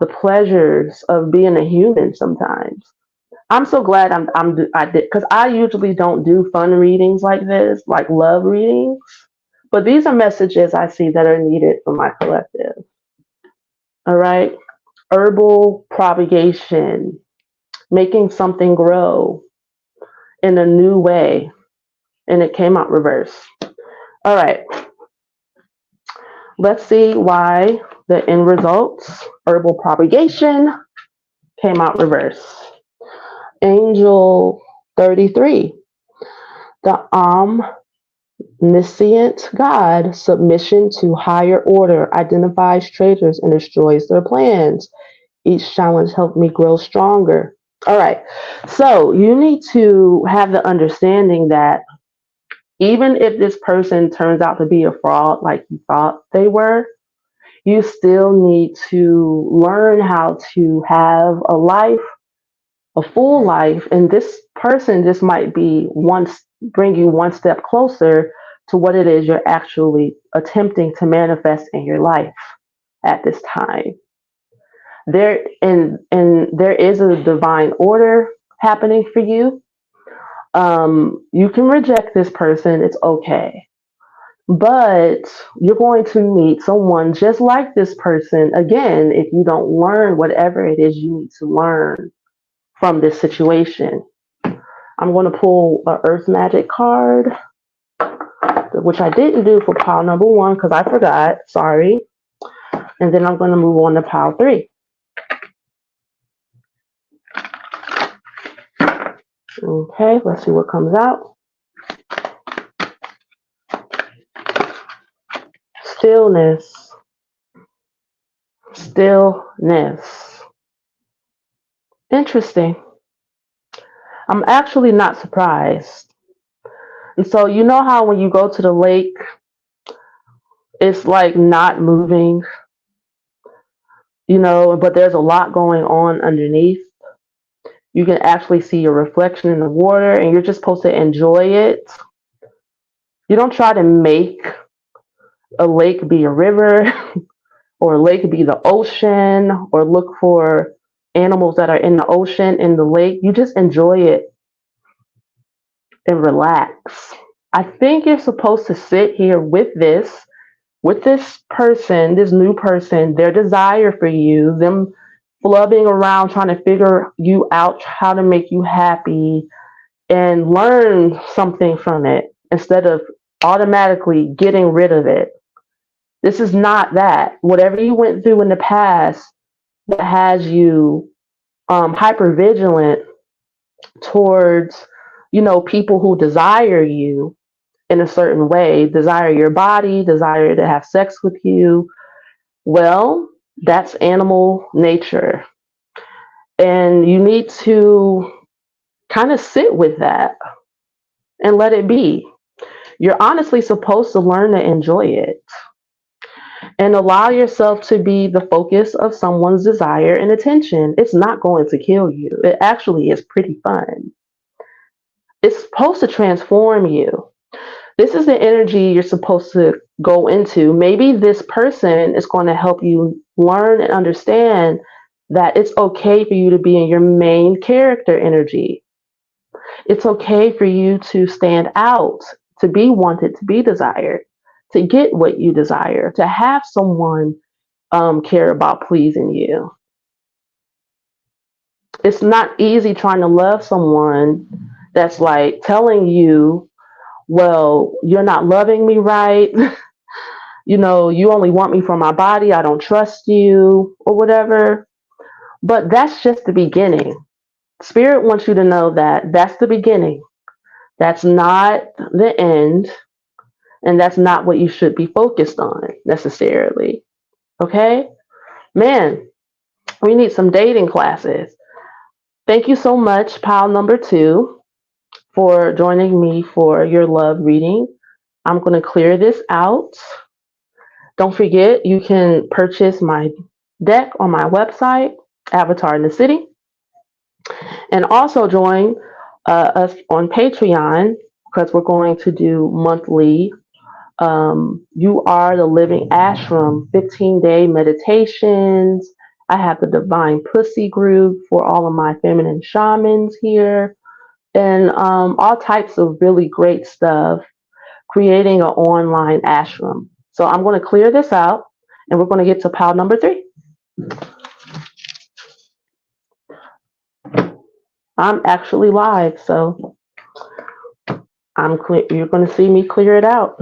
the pleasures of being a human sometimes. I'm so glad I did, because I usually don't do fun readings like this, like love readings. But these are messages I see that are needed for my collective. All right. Herbal propagation, making something grow in a new way. And it came out reverse. All right. Let's see why the end results, herbal propagation, came out reverse. Angel 33. The omniscient God, submission to higher order, identifies traitors and destroys their plans. Each challenge helped me grow stronger. All right. So you need to have the understanding that even if this person turns out to be a fraud like you thought they were, you still need to learn how to have a life, a full life. And this person just might bring you one step closer to what it is you're actually attempting to manifest in your life at this time. There is a divine order happening for you. You can reject this person, it's okay. But you're going to meet someone just like this person again if you don't learn whatever it is you need to learn from this situation. I'm going to pull an Earth Magic card, which I didn't do for pile number 1 because I forgot. Sorry. And then I'm going to move on to pile 3. Okay, let's see what comes out. Stillness. Stillness. Interesting. I'm actually not surprised. And so you know how when you go to the lake, it's like not moving, but there's a lot going on underneath. You can actually see your reflection in the water and you're just supposed to enjoy it. You don't try to make a lake be a river or a lake be the ocean or look for animals that are in the ocean, in the lake. You just enjoy it and relax. I think you're supposed to sit here with this person, this new person, their desire for you, them flubbing around trying to figure you out how to make you happy and learn something from it instead of automatically getting rid of it. This is not that. Whatever you went through in the past that has you hyper vigilant towards, people who desire you in a certain way, desire your body, desire to have sex with you. Well, that's animal nature. And you need to kind of sit with that and let it be. You're honestly supposed to learn to enjoy it and allow yourself to be the focus of someone's desire and attention. It's not going to kill you. It actually is pretty fun. It's supposed to transform you. This is the energy you're supposed to go into. Maybe this person is going to help you learn and understand that it's okay for you to be in your main character energy. It's okay for you to stand out, to be wanted, to be desired, to get what you desire, to have someone care about pleasing you. It's not easy trying to love someone that's like telling you, well, you're not loving me right. You only want me for my body. I don't trust you or whatever. But that's just the beginning. Spirit wants you to know that that's the beginning. That's not the end. And that's not what you should be focused on necessarily. Okay? Man, we need some dating classes. Thank you so much, pile number 2, for joining me for your love reading. I'm going to clear this out. Don't forget, you can purchase my deck on my website, Avatar in the City, and also join us on Patreon because we're going to do monthly You Are the Living Ashram, 15-day meditations. I have the Divine Pussy group for all of my feminine shamans here, and all types of really great stuff, creating an online ashram. So I'm going to clear this out, and we're going to get to pile number 3. I'm actually live, so you're going to see me clear it out.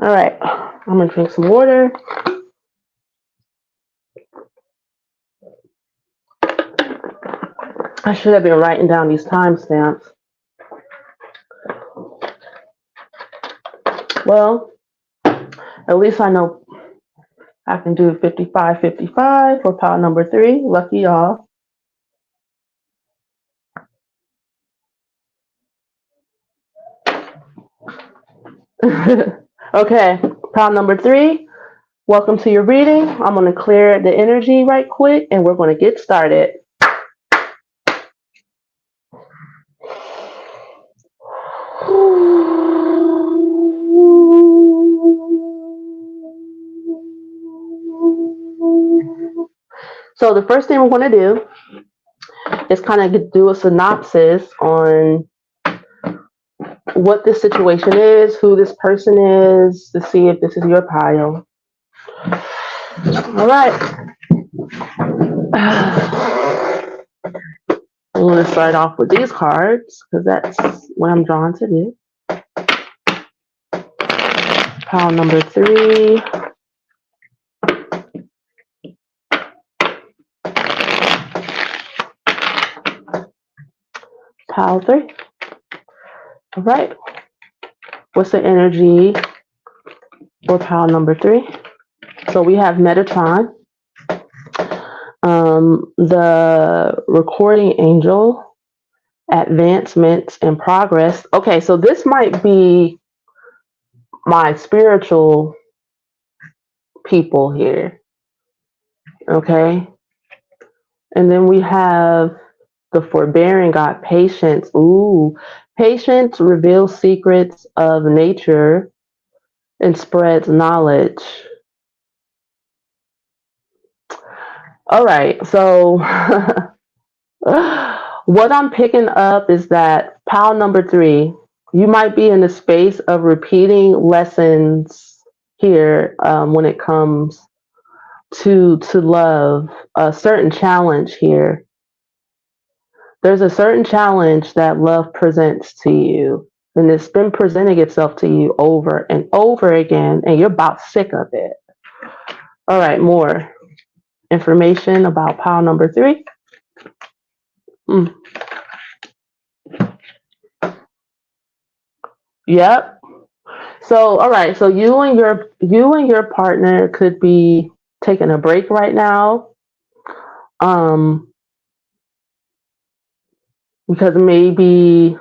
All right, I'm going to drink some water. I should have been writing down these timestamps. Well, at least I know I can do 55 for pile number 3. Lucky y'all. Okay, pile number 3. Welcome to your reading. I'm going to clear the energy right quick, and we're going to get started. So the first thing we're going to do is kind of do a synopsis on what this situation is, who this person is, to see if this is your pile. All right. I'm going to start off with these cards because that's what I'm drawn to do. Pile number 3. Pile 3. All right. What's the energy for pile number 3? So we have Metatron, the recording angel, advancements and progress. Okay, so this might be my spiritual people here. Okay. And then we have the forbearing God, patience. Ooh, patience reveals secrets of nature and spreads knowledge. All right, so what I'm picking up is that pile number 3, you might be in the space of repeating lessons here when it comes to love, a certain challenge here. There's a certain challenge that love presents to you, and it's been presenting itself to you over and over again, and you're about sick of it. All right, more information about pile number 3. Yep. So, all right. So you and your partner could be taking a break right now, because maybe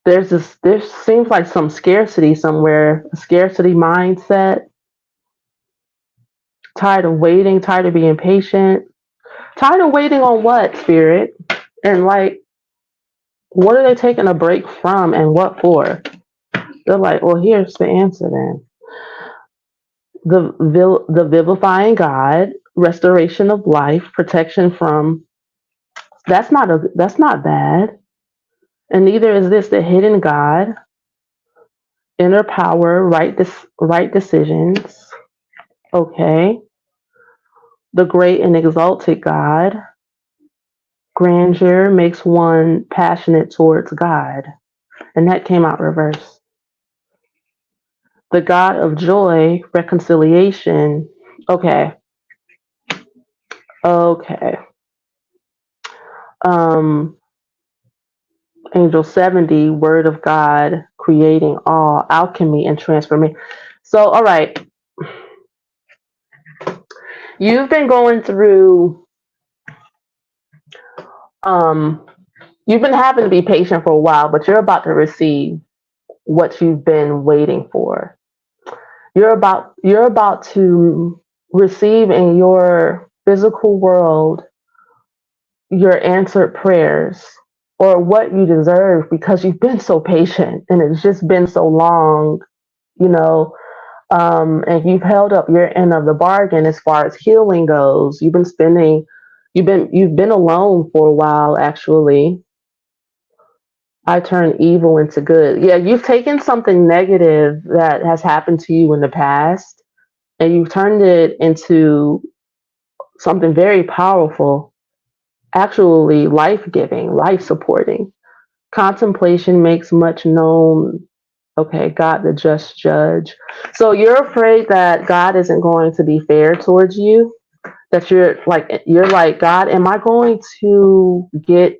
there seems like some scarcity somewhere, a scarcity mindset. Tired of waiting, tired of being patient, tired of waiting on what, spirit, and like, what are they taking a break from, and what for? They're like, well, here's the answer then. The vivifying God, restoration of life, protection from. That's not bad, and neither is this the hidden God, inner power, right decisions. Okay, the great and exalted God, grandeur makes one passionate towards God, and that came out reverse. The God of joy, reconciliation. Okay. Angel 70, word of God, creating all alchemy and transformation. So, all right, you've been going through, you've been having to be patient for a while, but you're about to receive what you've been waiting for. You're about to receive in your physical world your answered prayers or what you deserve because you've been so patient and it's just been so long, you know, and you've held up your end of the bargain as far as healing goes. You've been alone for a while, actually. I turn evil into good. Yeah, you've taken something negative that has happened to you in the past and you've turned it into something very powerful, actually life-giving, life-supporting. Contemplation makes much known. Okay, God the just judge. So you're afraid that God isn't going to be fair towards you? That you're like, God, am I going to get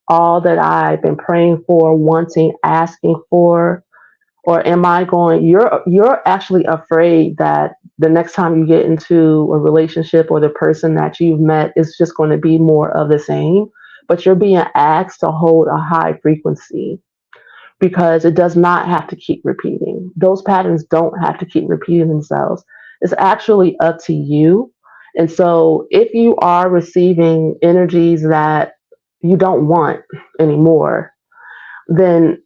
all that I've been praying for, wanting, asking for? Or am I going, you're actually afraid that the next time you get into a relationship or the person that you've met is just going to be more of the same, but you're being asked to hold a high frequency because it does not have to keep repeating. Those patterns don't have to keep repeating themselves. It's actually up to you. And so if you are receiving energies that you don't want anymore, then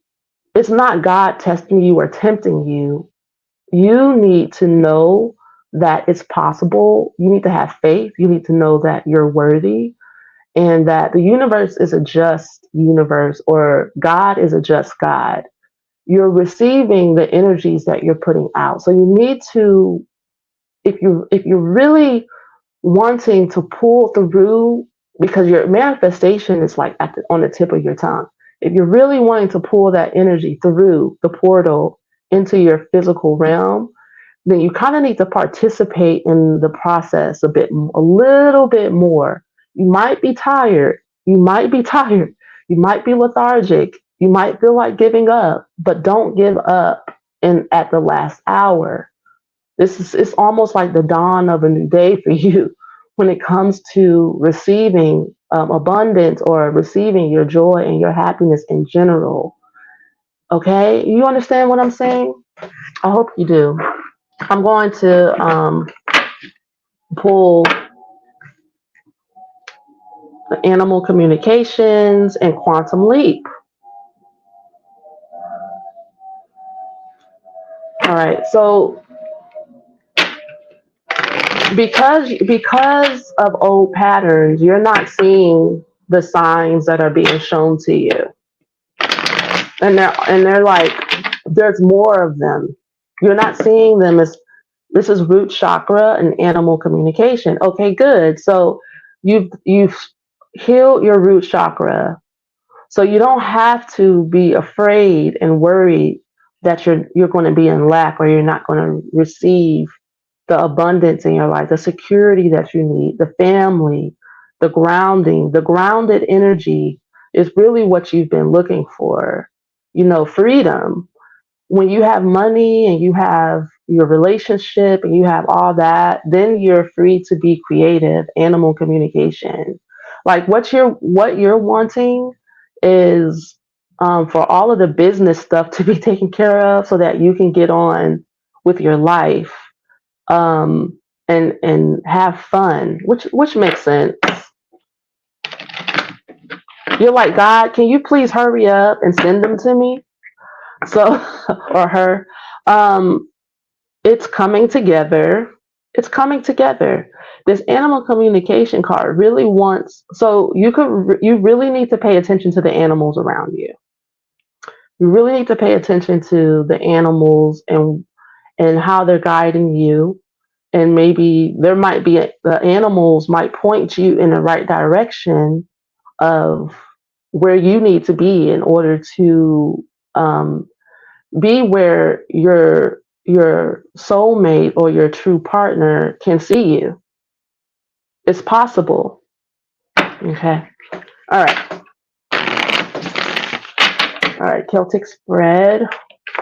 it's not God testing you or tempting you. You need to know that it's possible. You need to have faith. You need to know that you're worthy and that the universe is a just universe or God is a just God. You're receiving the energies that you're putting out. So you need to, if you're really wanting to pull through, because your manifestation is like on the tip of your tongue. If you're really wanting to pull that energy through the portal into your physical realm, then you kind of need to participate in the process a little bit more. You might be tired. You might be tired. You might be lethargic. You might feel like giving up, but don't give up at the last hour. It's almost like the dawn of a new day for you when it comes to receiving abundance or receiving your joy and your happiness in general. Okay, you understand what I'm saying? I hope you do. I'm going to pull the animal communications and quantum leap. All right, so because of old patterns, you're not seeing the signs that are being shown to you, and they're like, there's more of them. You're not seeing them as this is root chakra and animal communication. Okay, good. So you've healed your root chakra. So you don't have to be afraid and worried that you're going to be in lack or you're not going to receive the abundance in your life, the security that you need, the family, the grounding, the grounded energy is really what you've been looking for. Freedom. When you have money and you have your relationship and you have all that, then you're free to be creative. Animal communication, like what you're wanting is for all of the business stuff to be taken care of so that you can get on with your life, and have fun, which makes sense. You're like, God, can you please hurry up and send them to me? So, or her. Um, it's coming together. It's coming together. This animal communication card really wants, so you really need to pay attention to the animals around you. You really need to pay attention to the animals and how they're guiding you. And maybe the animals might point you in the right direction of where you need to be in order to be where your soulmate or your true partner can see you. It's possible. Okay. All right. All right. Celtic spread.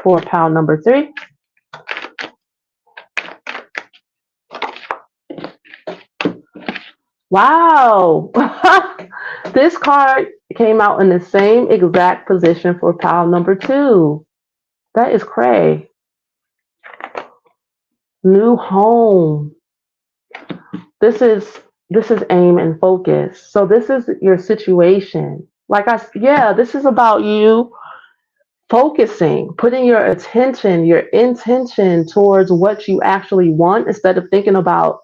for pile number 3. Wow. This card came out in the same exact position for pile number 2. That is cray. New home. This is aim and focus. So this is your situation. This is about you focusing, putting your attention, your intention towards what you actually want instead of thinking about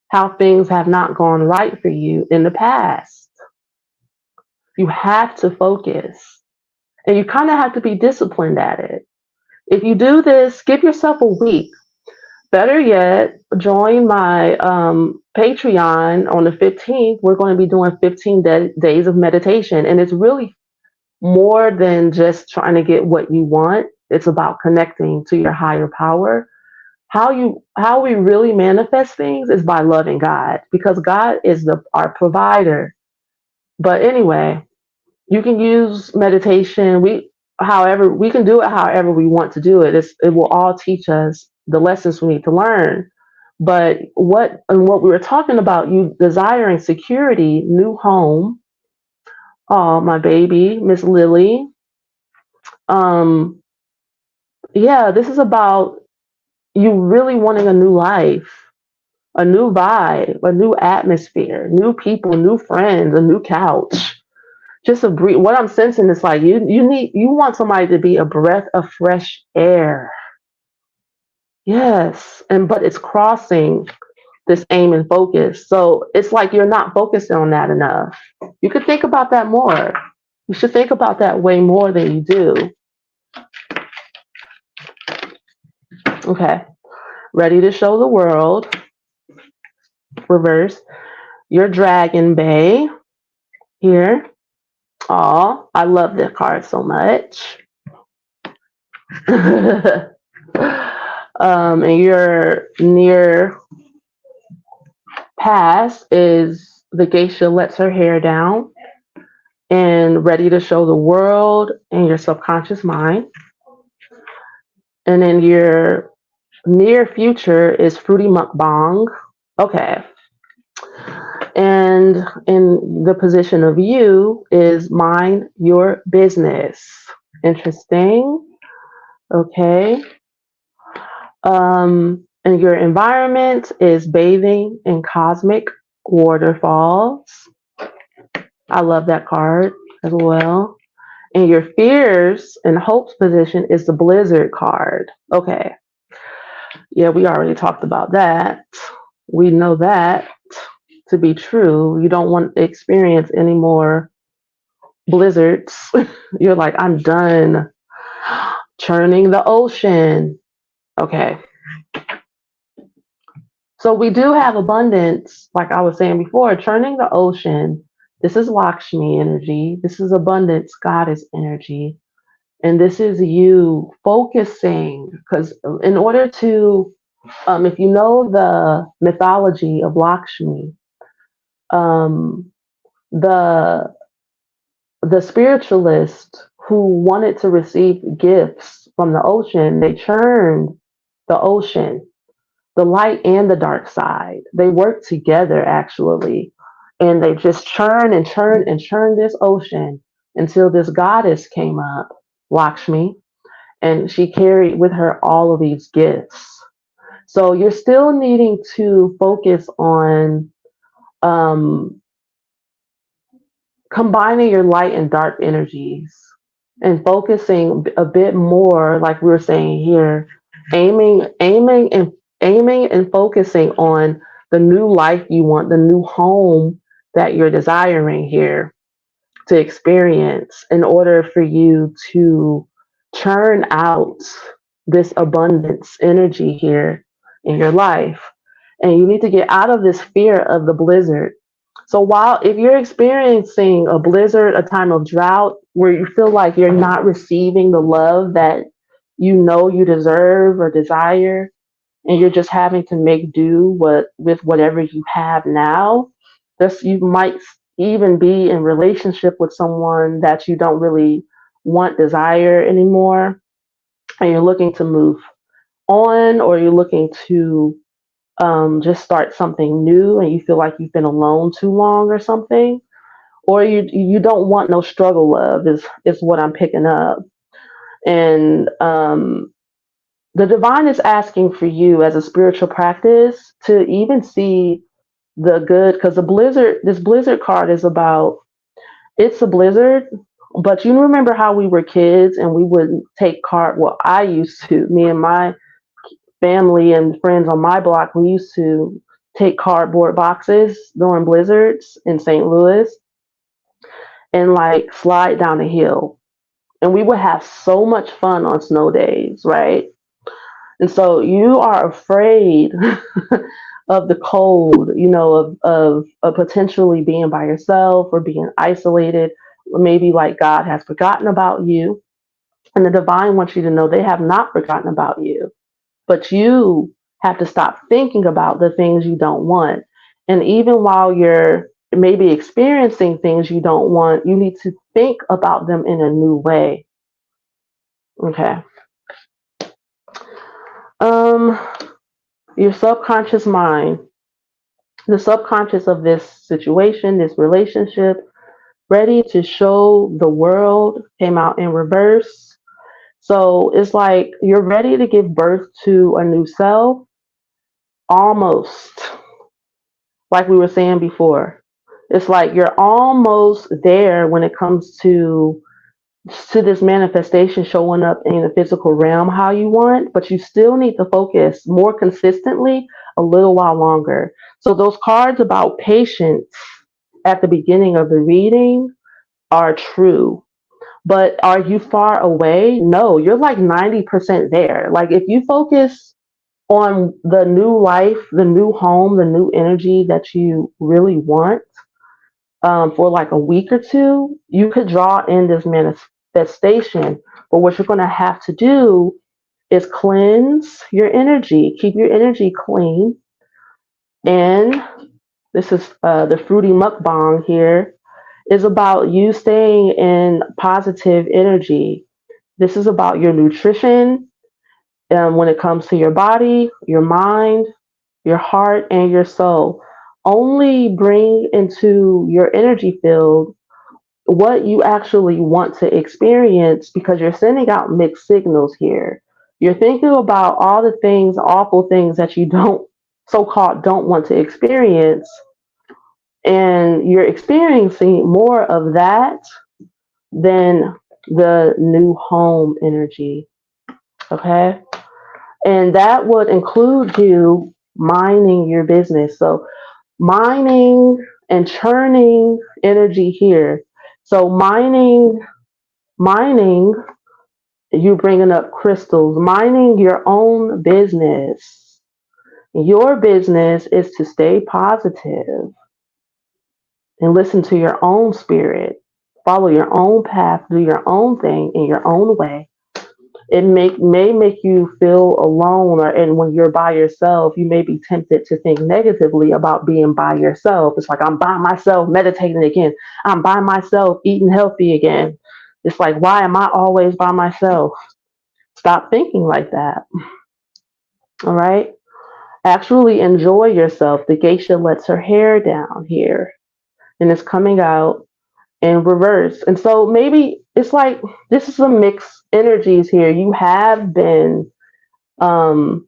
how things have not gone right for you in the past. You have to focus, and you kind of have to be disciplined at it. If you do this, give yourself a week. Better yet, join my Patreon on the 15th. We're going to be doing 15 days of meditation, and it's really more than just trying to get what you want. It's about connecting to your higher power. How we really manifest things is by loving God, because God is our provider. But anyway, you can use meditation. We can do it however we want to do it. It will all teach us the lessons we need to learn. But what we were talking about, you desiring security, new home. Oh, my baby, Miss Lily. Um, yeah, this is about you really wanting a new life, a new vibe, a new atmosphere, new people, new friends, a new couch. Just a breathe. What I'm sensing is like you want somebody to be a breath of fresh air. Yes, but it's crossing this aim and focus. So it's like you're not focusing on that enough. You could think about that more. You should think about that way more than you do. Okay. Ready to show the world. Reverse. Your Dragon Bay here. Oh, I love this card so much. And your near past is the geisha lets her hair down and ready to show the world and your subconscious mind. And then your near future is fruity mukbang. Okay. And in the position of you is mind your business. Interesting. Okay. And your environment is bathing in cosmic waterfalls. I love that card as well. And your fears and hopes position is the blizzard card. Okay. Yeah, we already talked about that. We know that to be true. You don't want to experience any more blizzards. You're like, I'm done churning the ocean. Okay. So we do have abundance, like I was saying before, churning the ocean. This is Lakshmi energy. This is abundance, goddess energy. And this is you focusing, because in order to, if you know the mythology of Lakshmi, the spiritualist who wanted to receive gifts from the ocean, they churned the ocean, the light and the dark side. They work together actually. And they just churn and churn and churn this ocean until this goddess came up, Lakshmi, and she carried with her all of these gifts. So you're still needing to focus on combining your light and dark energies and focusing a bit more, like we were saying here, aiming and focusing on the new life you want, the new home that you're desiring here to experience in order for you to churn out this abundance energy here in your life. And you need to get out of this fear of the blizzard. So if you're experiencing a blizzard, a time of drought where you feel like you're not receiving the love that you know you deserve or desire, and you're just having to make do with whatever you have now, you might even be in relationship with someone that you don't really want, desire anymore. and you're looking to move on, or you're looking to just start something new, and you feel like you've been alone too long or something, or you don't want no struggle love is what I'm picking up. And the divine is asking for you as a spiritual practice to even see the good, because this blizzard card is about, it's a blizzard, but you remember how we were kids and we would take well, I used to, me and my family and friends on my block, we used to take cardboard boxes during blizzards in St. Louis and like slide down a hill. And we would have so much fun on snow days, right? And so you are afraid of the cold, of potentially being by yourself or being isolated. Maybe like God has forgotten about you. And the divine wants you to know they have not forgotten about you. But you have to stop thinking about the things you don't want. And even while you're maybe experiencing things you don't want, you need to think about them in a new way. Okay. Your subconscious mind, the subconscious of this situation, this relationship, ready to show the world, came out in reverse. So it's like you're ready to give birth to a new self, almost, like we were saying before. It's like you're almost there when it comes to this manifestation showing up in the physical realm how you want, but you still need to focus more consistently a little while longer. So those cards about patience at the beginning of the reading are true. But are you far away? No, you're like 90% there. Like if you focus on the new life, the new home, the new energy that you really want, for like a week or two, you could draw in this manifestation. But what you're going to have to do is cleanse your energy, keep your energy clean. And this is the fruity mukbang here is about you staying in positive energy. This is about your nutrition, when it comes to your body, your mind, your heart, and your soul. Only bring into your energy field what you actually want to experience, because you're sending out mixed signals here. You're thinking about all the things, awful things that you don't, so called, don't want to experience. And you're experiencing more of that than the new home energy. Okay. And that would include you mining your business. So mining and churning energy here. So mining, you bringing up crystals, mining your own business. Your business is to stay positive and listen to your own spirit, follow your own path, do your own thing in your own way. It may make you feel alone, and when you're by yourself, you may be tempted to think negatively about being by yourself. It's like, I'm by myself meditating again. I'm by myself eating healthy again. It's like, why am I always by myself? Stop thinking like that. All right. Actually enjoy yourself. The geisha lets her hair down here and it's coming out in reverse. And so maybe it's like this is some mixed energies here. You have been um,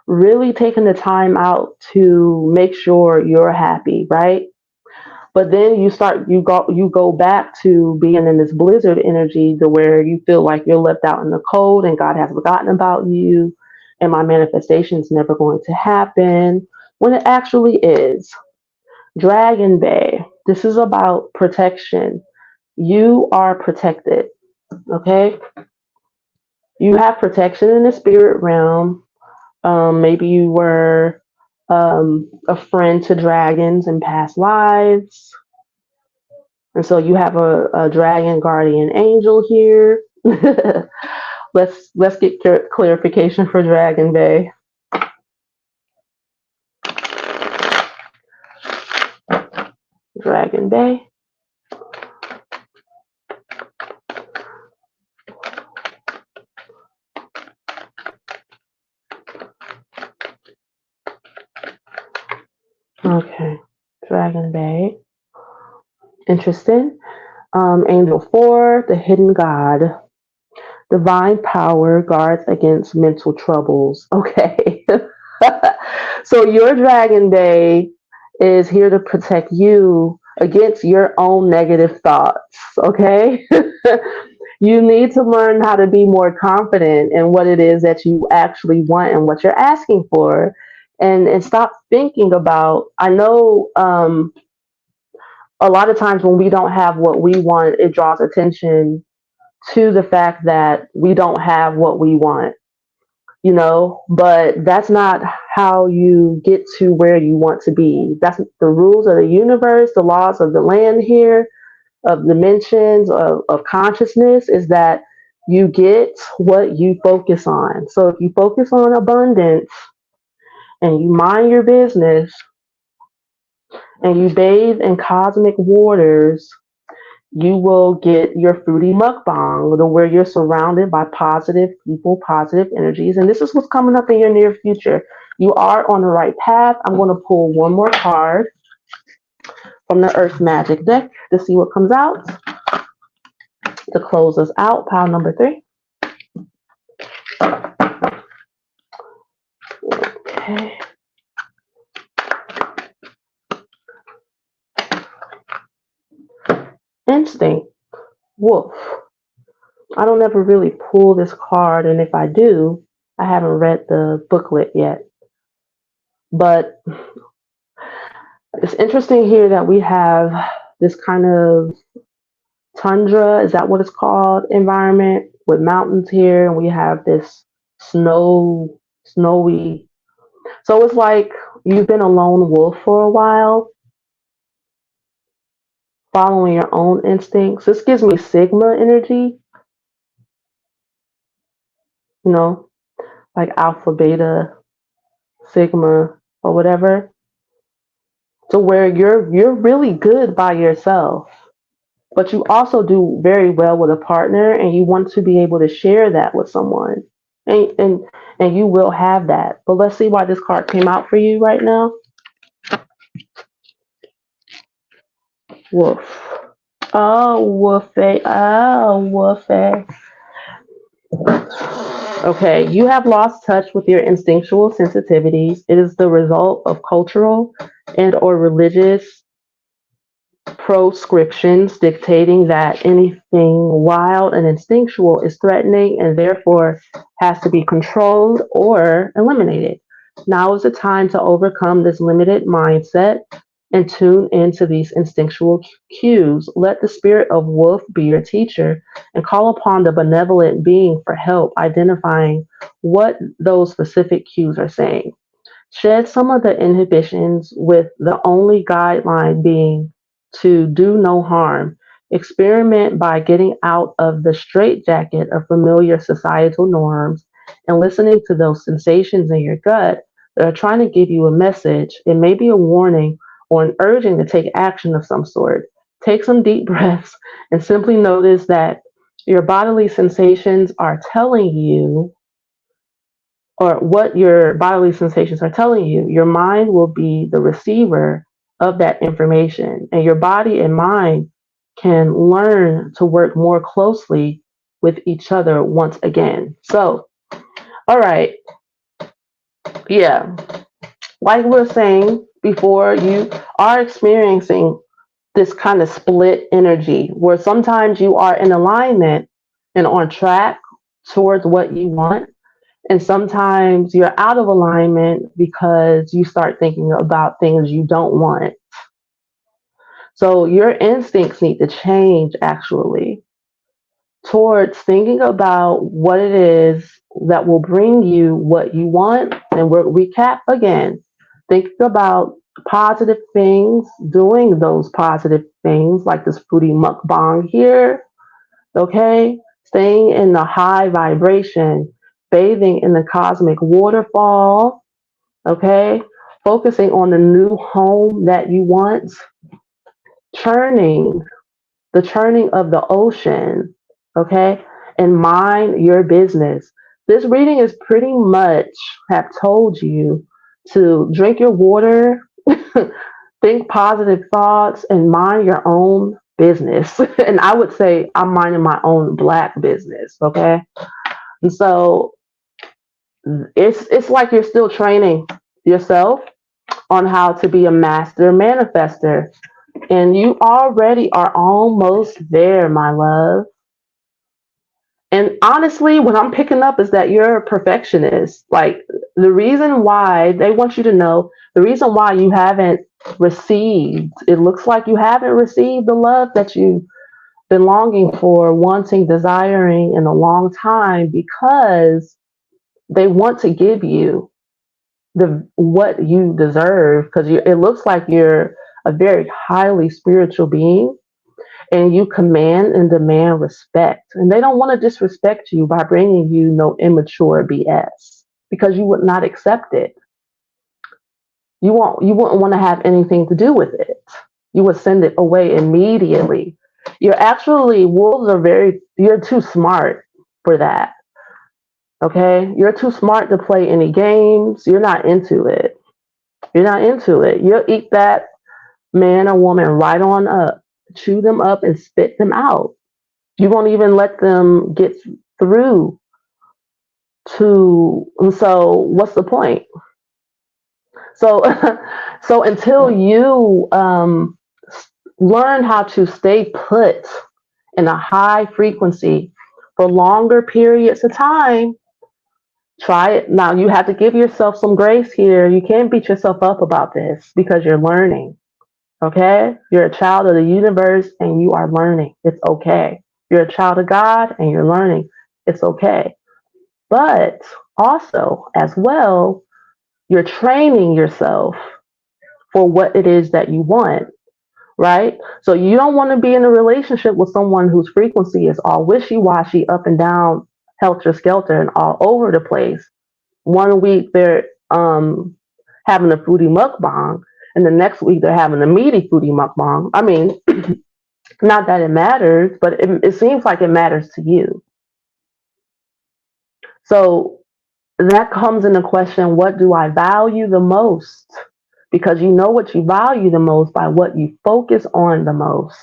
really taking the time out to make sure you're happy, right? But then you go back to being in this blizzard energy to where you feel like you're left out in the cold and God has forgotten about you and my manifestation is never going to happen, when it actually is. Dragon Bay. This is about protection. You are protected. Okay? You have protection in the spirit realm. Maybe you were a friend to dragons in past lives. And so you have a dragon guardian angel here. let's get clarification for Dragon Bay. Dragon Bay. Okay. Dragon Bay. Interesting. Angel 4, the hidden god. Divine power guards against mental troubles. Okay. So your Dragon Bay is here to protect you against your own negative thoughts. Okay. You need to learn how to be more confident in what it is that you actually want and what you're asking for. And stop thinking about, I know a lot of times when we don't have what we want, it draws attention to the fact that we don't have what we want, but that's not how you get to where you want to be. That's the rules of the universe, the laws of the land here, of dimensions, of consciousness, is that you get what you focus on. So if you focus on abundance and you mind your business and you bathe in cosmic waters, you will get your fruity mukbang, where you're surrounded by positive people, positive energies. And this is what's coming up in your near future. You are on the right path. I'm going to pull one more card from the Earth Magic deck to see what comes out to close us out. Pile number 3. Okay. Instinct. Wolf. I don't ever really pull this card, and if I do, I haven't read the booklet yet. But it's interesting here that we have this kind of tundra, is that what it's called, environment with mountains here, and we have this snowy. So it's like you've been a lone wolf for a while, following your own instincts. This gives me Sigma energy, like Alpha, Beta, Sigma, or whatever, to where you're really good by yourself, but you also do very well with a partner, and you want to be able to share that with someone, and you will have that. But let's see why this card came out for you right now. Wolf. Oh, Wolfie. Oh, Wolfie. Okay, you have lost touch with your instinctual sensitivities. It is the result of cultural and or religious proscriptions dictating that anything wild and instinctual is threatening and therefore has to be controlled or eliminated. Now is the time to overcome this limited mindset and tune into these instinctual cues. Let the spirit of wolf be your teacher and call upon the benevolent being for help identifying what those specific cues are saying. Shed some of the inhibitions, with the only guideline being to do no harm. Experiment by getting out of the straitjacket of familiar societal norms and listening to those sensations in your gut that are trying to give you a message. It may be a warning or an urging to take action of some sort. Take some deep breaths and simply notice that your bodily sensations are telling you, or what your bodily sensations are telling you. Your mind will be the receiver of that information, and your body and mind can learn to work more closely with each other once again. So, all right, yeah, like we were saying before, you are experiencing this kind of split energy where sometimes you are in alignment and on track towards what you want, and sometimes you're out of alignment because you start thinking about things you don't want. So your instincts need to change, actually, towards thinking about what it is that will bring you what you want. And we'll recap again. Think about positive things, doing those positive things, like this fruity mukbang here, okay? Staying in the high vibration, bathing in the cosmic waterfall, okay? Focusing on the new home that you want, churning, the churning of the ocean, okay? And mind your business. This reading is pretty much have told you to drink your water Think positive thoughts and mind your own business. And I would say I'm minding my own Black business. Okay. And so it's like you're still training yourself on how to be a master manifester. And you already are almost there, my love. And honestly, what I'm picking up is that you're a perfectionist. Like, the reason why they want you to know, the reason why you haven't received, it looks like you haven't received the love that you've been longing for, wanting, desiring in a long time, because they want to give you the what you deserve, because it looks like you're a very highly spiritual being, and you command and demand respect, and they don't want to disrespect you by bringing you no immature BS, because you would not accept it. You wouldn't want to have anything to do with it. You would send it away immediately. You're actually, wolves are you're too smart for that. Okay, you're too smart to play any games. You're not into it. You're not into it. You'll eat that man or woman right on up, chew them up and spit them out. You won't even let them get through to. So what's the point? So so until you learn how to stay put in a high frequency for longer periods of time, try it. Now you have to give yourself some grace here. You can't beat yourself up about this, because you're learning. Okay? You're a child of the universe and you are learning. It's okay. You're a child of God and you're learning. It's okay. But also, as well, you're training yourself for what it is that you want, right? So you don't want to be in a relationship with someone whose frequency is all wishy-washy, up and down, helter-skelter, and all over the place. One week they're having a foodie mukbang, and the next week they're having a meaty foodie mukbang. I mean, not that it matters, but it seems like it matters to you. So that comes into question, what do I value the most? Because you know what you value the most by what you focus on the most,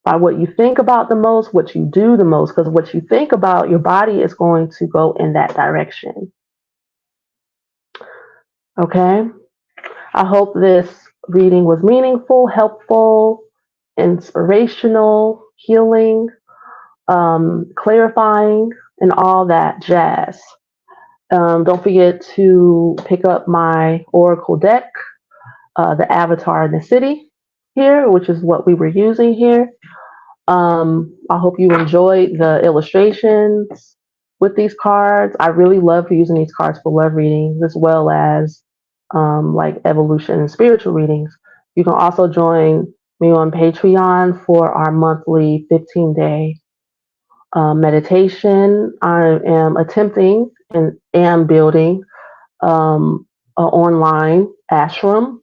by what you think about the most, what you do the most. Because what you think about, your body is going to go in that direction. Okay? I hope this reading was meaningful, helpful, inspirational, healing, clarifying, and all that jazz. Don't forget to pick up my Oracle deck, the Avatar in the City here, which is what we were using here. I hope you enjoyed the illustrations with these cards. I really love using these cards for love readings, as well as like evolution and spiritual readings. You can also join me on Patreon for our monthly 15-day meditation. I am attempting and am building an online ashram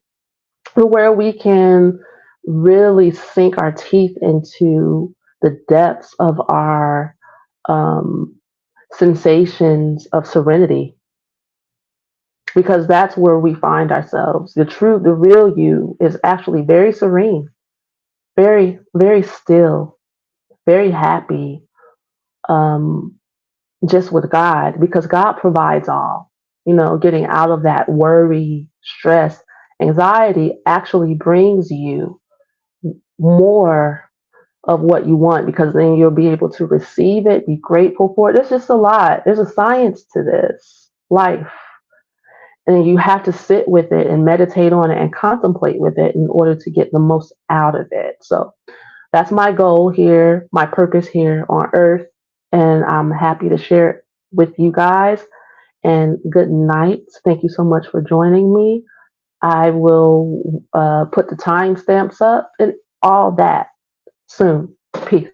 where we can really sink our teeth into the depths of our sensations of serenity, because that's where we find ourselves. The real you is actually very serene, very, very still, very happy, just with God, because God provides all. Getting out of that worry, stress, anxiety actually brings you more of what you want, because then you'll be able to receive it, be grateful for it. There's just a lot. There's a science to this life. And you have to sit with it and meditate on it and contemplate with it in order to get the most out of it. So that's my goal here, my purpose here on Earth. And I'm happy to share it with you guys. And good night. Thank you so much for joining me. I will put the timestamps up and all that soon. Peace.